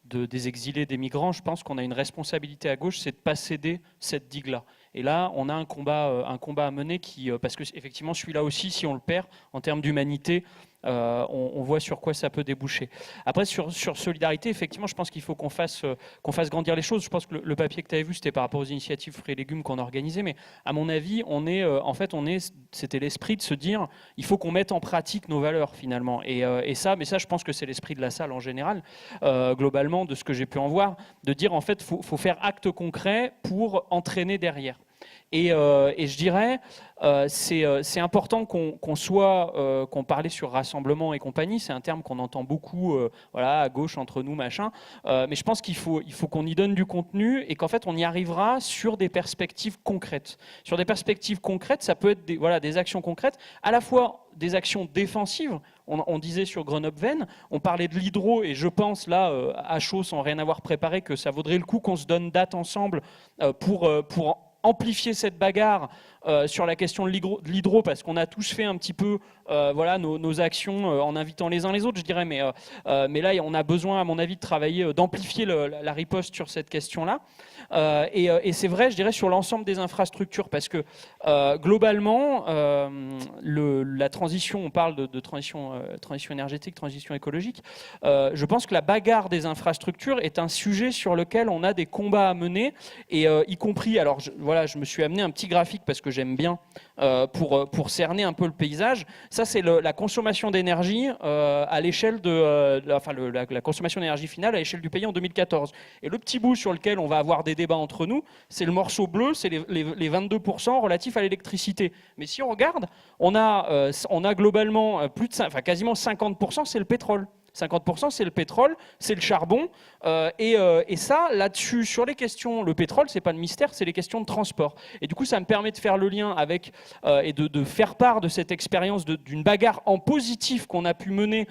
des exilés, des migrants. Je pense qu'on a une responsabilité à gauche, c'est de ne pas céder cette digue-là. Et là, on a un combat à mener parce que effectivement, celui-là aussi, si on le perd en termes d'humanité, on voit sur quoi ça peut déboucher. Après, sur solidarité, effectivement, je pense qu'il faut qu'on fasse grandir les choses. Je pense que le papier que tu avais vu, c'était par rapport aux initiatives fruits et légumes qu'on a organisées. Mais à mon avis, c'était l'esprit de se dire, il faut qu'on mette en pratique nos valeurs finalement. Mais ça, je pense que c'est l'esprit de la salle en général, globalement, de ce que j'ai pu en voir, de dire en fait, faut faire acte concret pour entraîner derrière. Et je dirais, c'est important qu'on parlait sur rassemblement et compagnie. C'est un terme qu'on entend beaucoup, à gauche entre nous, machin. Mais je pense qu'il faut qu'on y donne du contenu et qu'en fait on y arrivera sur des perspectives concrètes. Sur des perspectives concrètes, ça peut être des actions concrètes, à la fois des actions défensives. On disait sur Grenoble-Veynes, on parlait de l'hydro et je pense là, à chaud, sans rien avoir préparé, que ça vaudrait le coup qu'on se donne date ensemble pour amplifier cette bagarre sur la question de l'hydro, parce qu'on a tous fait un petit peu voilà, nos actions en invitant les uns les autres, je dirais, mais là, on a besoin, à mon avis, de travailler, d'amplifier la riposte sur cette question-là. Et c'est vrai, je dirais, sur l'ensemble des infrastructures, parce que globalement, la transition, on parle de transition énergétique, transition écologique, je pense que la bagarre des infrastructures est un sujet sur lequel on a des combats à mener, et y compris, alors voilà, je me suis amené un petit graphique parce que j'aime bien pour cerner un peu le paysage. Ça, c'est la consommation d'énergie à l'échelle de la consommation d'énergie finale à l'échelle du pays en 2014. Et le petit bout sur lequel on va avoir des débats entre nous, c'est le morceau bleu, c'est les 22% relatifs à l'électricité. Mais si on regarde, on a globalement quasiment 50%, c'est le pétrole. 50% c'est le pétrole, c'est le charbon, et ça, là-dessus, sur les questions, le pétrole, c'est pas le mystère, c'est les questions de transport. Et du coup, ça me permet de faire le lien avec, et de faire part de cette expérience d'une bagarre en positif qu'on a pu mener,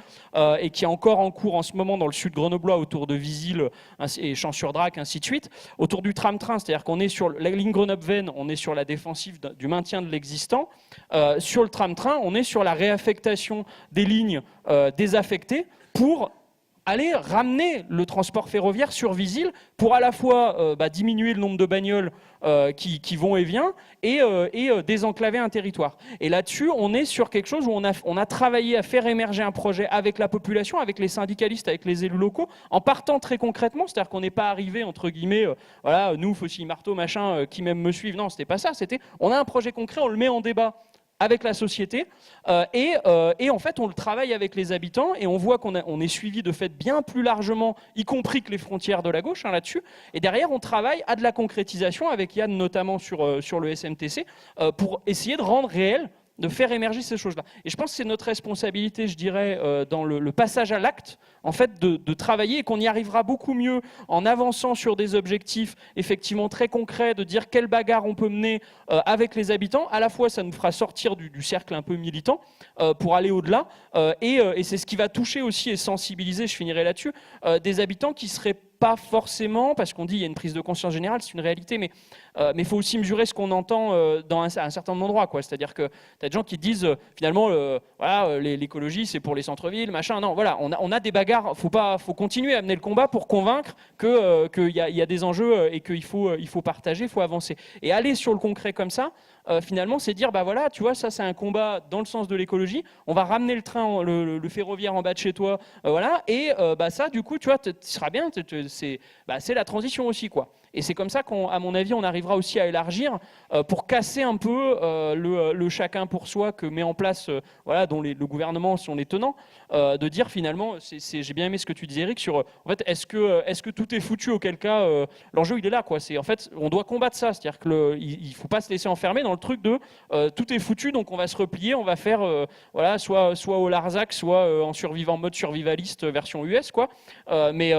et qui est encore en cours en ce moment dans le sud grenoblois, autour de Visil et Champs-sur-Drac, ainsi de suite, autour du tram-train, c'est-à-dire qu'on est sur la ligne Grenoble-Veynes, on est sur la défensive du maintien de l'existant, sur le tram-train, on est sur la réaffectation des lignes désaffectées, pour aller ramener le transport ferroviaire sur Visil, pour à la fois diminuer le nombre de bagnoles qui vont et viennent, et désenclaver un territoire. Et là-dessus, on est sur quelque chose où on a travaillé à faire émerger un projet avec la population, avec les syndicalistes, avec les élus locaux, en partant très concrètement, c'est-à-dire qu'on n'est pas arrivé, entre guillemets, voilà, nous, Faucille, Marteau, machin, qui même me suivent, non, c'était pas ça, c'était, on a un projet concret, on le met en débat avec la société, et en fait on le travaille avec les habitants, et on voit qu'on est suivi de fait bien plus largement, y compris que les frontières de la gauche là-dessus, et derrière on travaille à de la concrétisation avec Yann notamment sur le SMTC, pour essayer de rendre réel, de faire émerger ces choses-là. Et je pense que c'est notre responsabilité, je dirais, dans le passage à l'acte, en fait, de travailler, et qu'on y arrivera beaucoup mieux en avançant sur des objectifs effectivement très concrets, de dire quelle bagarre on peut mener avec les habitants. À la fois, ça nous fera sortir du cercle un peu militant pour aller au-delà, et c'est ce qui va toucher aussi et sensibiliser, je finirai là-dessus, des habitants qui seraient pas forcément, parce qu'on dit qu'il y a une prise de conscience générale, c'est une réalité, mais il faut aussi mesurer ce qu'on entend dans un certain nombre d'endroits, quoi. C'est-à-dire que tu as des gens qui disent finalement voilà, l'écologie c'est pour les centres-villes, machin. Non, voilà, on a des bagarres, faut continuer à mener le combat pour convaincre qu'il y a des enjeux et qu'il faut partager, il faut avancer. Et aller sur le concret comme ça, finalement, c'est dire, bah voilà, tu vois, ça c'est un combat dans le sens de l'écologie, on va ramener le train, le ferroviaire en bas de chez toi, voilà, et ça, du coup, tu vois, tu seras bien, c'est la transition aussi, quoi. Et c'est comme ça qu'à mon avis, on arrivera aussi à élargir pour casser un peu le chacun pour soi que met en place, voilà, dont le gouvernement sont les tenants, de dire finalement, j'ai bien aimé ce que tu disais, Eric, sur en fait, est-ce que tout est foutu, auquel cas l'enjeu il est là, quoi. C'est en fait, on doit combattre ça, c'est-à-dire que il faut pas se laisser enfermer dans le truc de tout est foutu, donc on va se replier, on va faire voilà, soit au Larzac, soit en mode survivaliste version US, quoi. Mais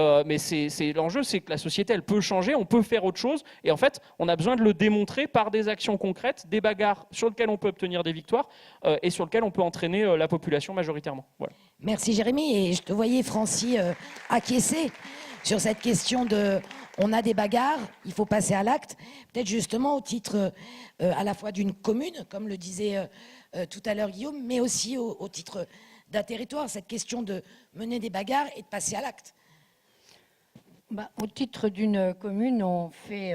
l'enjeu, c'est que la société, elle peut changer, on peut faire autre chose, et en fait, on a besoin de le démontrer par des actions concrètes, des bagarres sur lesquelles on peut obtenir des victoires et sur lesquelles on peut entraîner la population majoritairement. Voilà. Merci Jérémy, et je te voyais Francis acquiescer sur cette question de on a des bagarres, il faut passer à l'acte, peut-être justement au titre à la fois d'une commune, comme le disait tout à l'heure Guillaume, mais aussi au titre d'un territoire, cette question de mener des bagarres et de passer à l'acte. Au titre d'une commune, on fait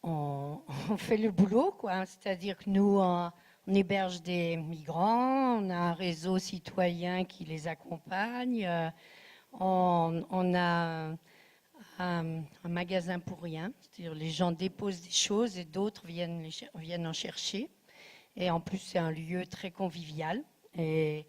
le boulot, quoi. C'est-à-dire que nous, on héberge des migrants, on a un réseau citoyen qui les accompagne, on a un magasin pour rien, c'est-à-dire les gens déposent des choses et d'autres viennent en chercher. Et en plus, c'est un lieu très convivial. Et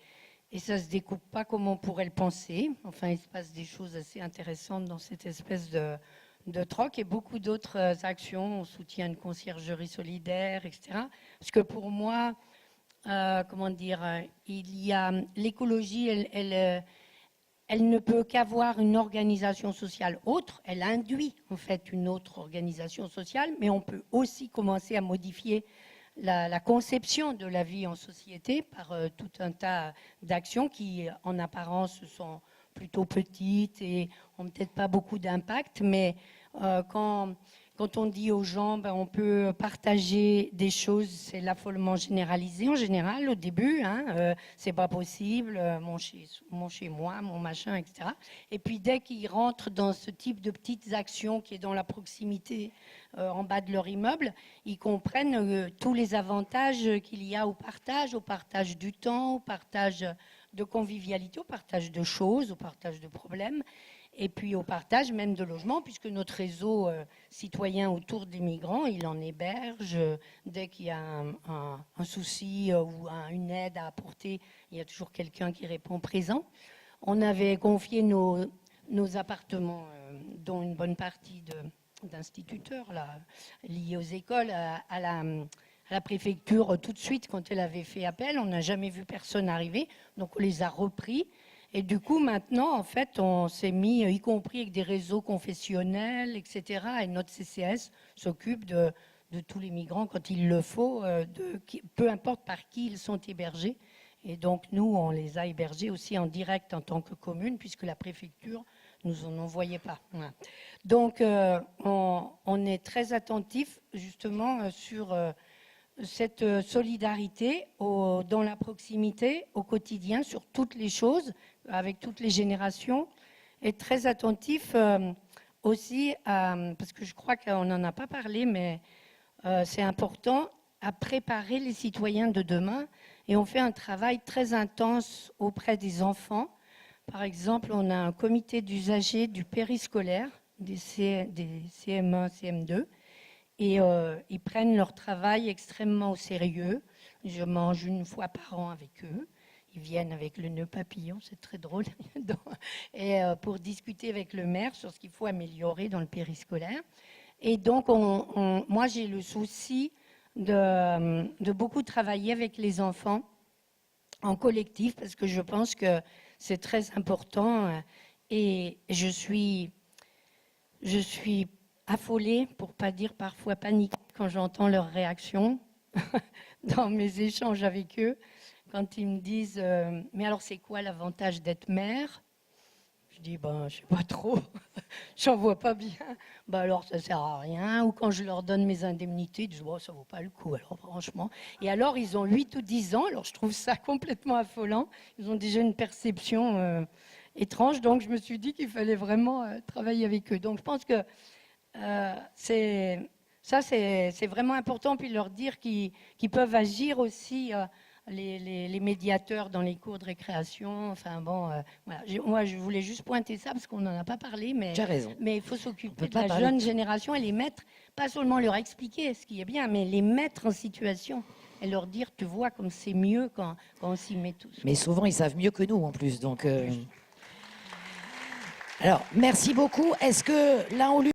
ça ne se découpe pas comme on pourrait le penser. Enfin, il se passe des choses assez intéressantes dans cette espèce de troc et beaucoup d'autres actions. On soutient une conciergerie solidaire, etc. Parce que pour moi, il y a l'écologie, elle ne peut qu'avoir une organisation sociale autre. Elle induit en fait une autre organisation sociale, mais on peut aussi commencer à modifier la conception de la vie en société par tout un tas d'actions qui, en apparence, sont plutôt petites et n'ont peut-être pas beaucoup d'impact. Mais quand quand on dit aux gens, ben, on peut partager des choses, c'est l'affolement généralisé en général au début. C'est pas possible, mon chez moi, mon machin, etc. Et puis dès qu'ils rentrent dans ce type de petites actions qui est dans la proximité en bas de leur immeuble, ils comprennent tous les avantages qu'il y a au partage du temps, au partage de convivialité, au partage de choses, au partage de problèmes. Et puis au partage même de logements, puisque notre réseau citoyen autour des migrants, il en héberge. Dès qu'il y a un souci ou une aide à apporter, il y a toujours quelqu'un qui répond présent. On avait confié nos appartements, dont une bonne partie d'instituteurs là, liés aux écoles, à la préfecture tout de suite quand elle avait fait appel. On n'a jamais vu personne arriver, donc on les a repris. Et du coup, maintenant, en fait, on s'est mis, y compris avec des réseaux confessionnels, etc. Et notre CCS s'occupe de tous les migrants quand il le faut, peu importe par qui ils sont hébergés. Et donc, nous, on les a hébergés aussi en direct en tant que commune, puisque la préfecture nous en envoyait pas. Voilà. Donc, on est très attentif, justement, sur cette solidarité dans la proximité, au quotidien, sur toutes les choses, avec toutes les générations, et très attentif aussi, parce que je crois qu'on n'en a pas parlé, mais c'est important, à préparer les citoyens de demain. Et on fait un travail très intense auprès des enfants. Par exemple, on a un comité d'usagers du périscolaire, des CM1, CM2, et ils prennent leur travail extrêmement au sérieux. Je mange une fois par an avec eux. Ils viennent avec le nœud papillon, c'est très drôle. Et pour discuter avec le maire sur ce qu'il faut améliorer dans le périscolaire. Et donc, moi, j'ai le souci de beaucoup travailler avec les enfants en collectif, parce que je pense que c'est très important. Et je suis affolée, pour pas dire parfois paniquée, quand j'entends leurs réactions dans mes échanges avec eux, quand ils me disent mais alors c'est quoi l'avantage d'être mère? Je dis ben je sais pas trop, j'en vois pas bien. Ben alors ça sert à rien. Ou quand je leur donne mes indemnités, ils disent oh, ça vaut pas le coup. Alors franchement. Et alors ils ont 8 ou 10 ans. Alors je trouve ça complètement affolant. Ils ont déjà une perception étrange. Donc je me suis dit qu'il fallait vraiment travailler avec eux. Donc je pense que c'est vraiment important, puis leur dire qu'ils peuvent agir aussi, les médiateurs dans les cours de récréation. Enfin bon, voilà. Moi je voulais juste pointer ça parce qu'on n'en a pas parlé, mais Tu as raison. mais il faut s'occuper de pas la parler jeune de- génération et les mettre, pas seulement leur expliquer ce qui est bien, mais les mettre en situation et leur dire tu vois comme c'est mieux quand on s'y met tous. Mais souvent, ils savent mieux que nous, en plus. Donc, alors, merci beaucoup. Est-ce que l'un ou l'une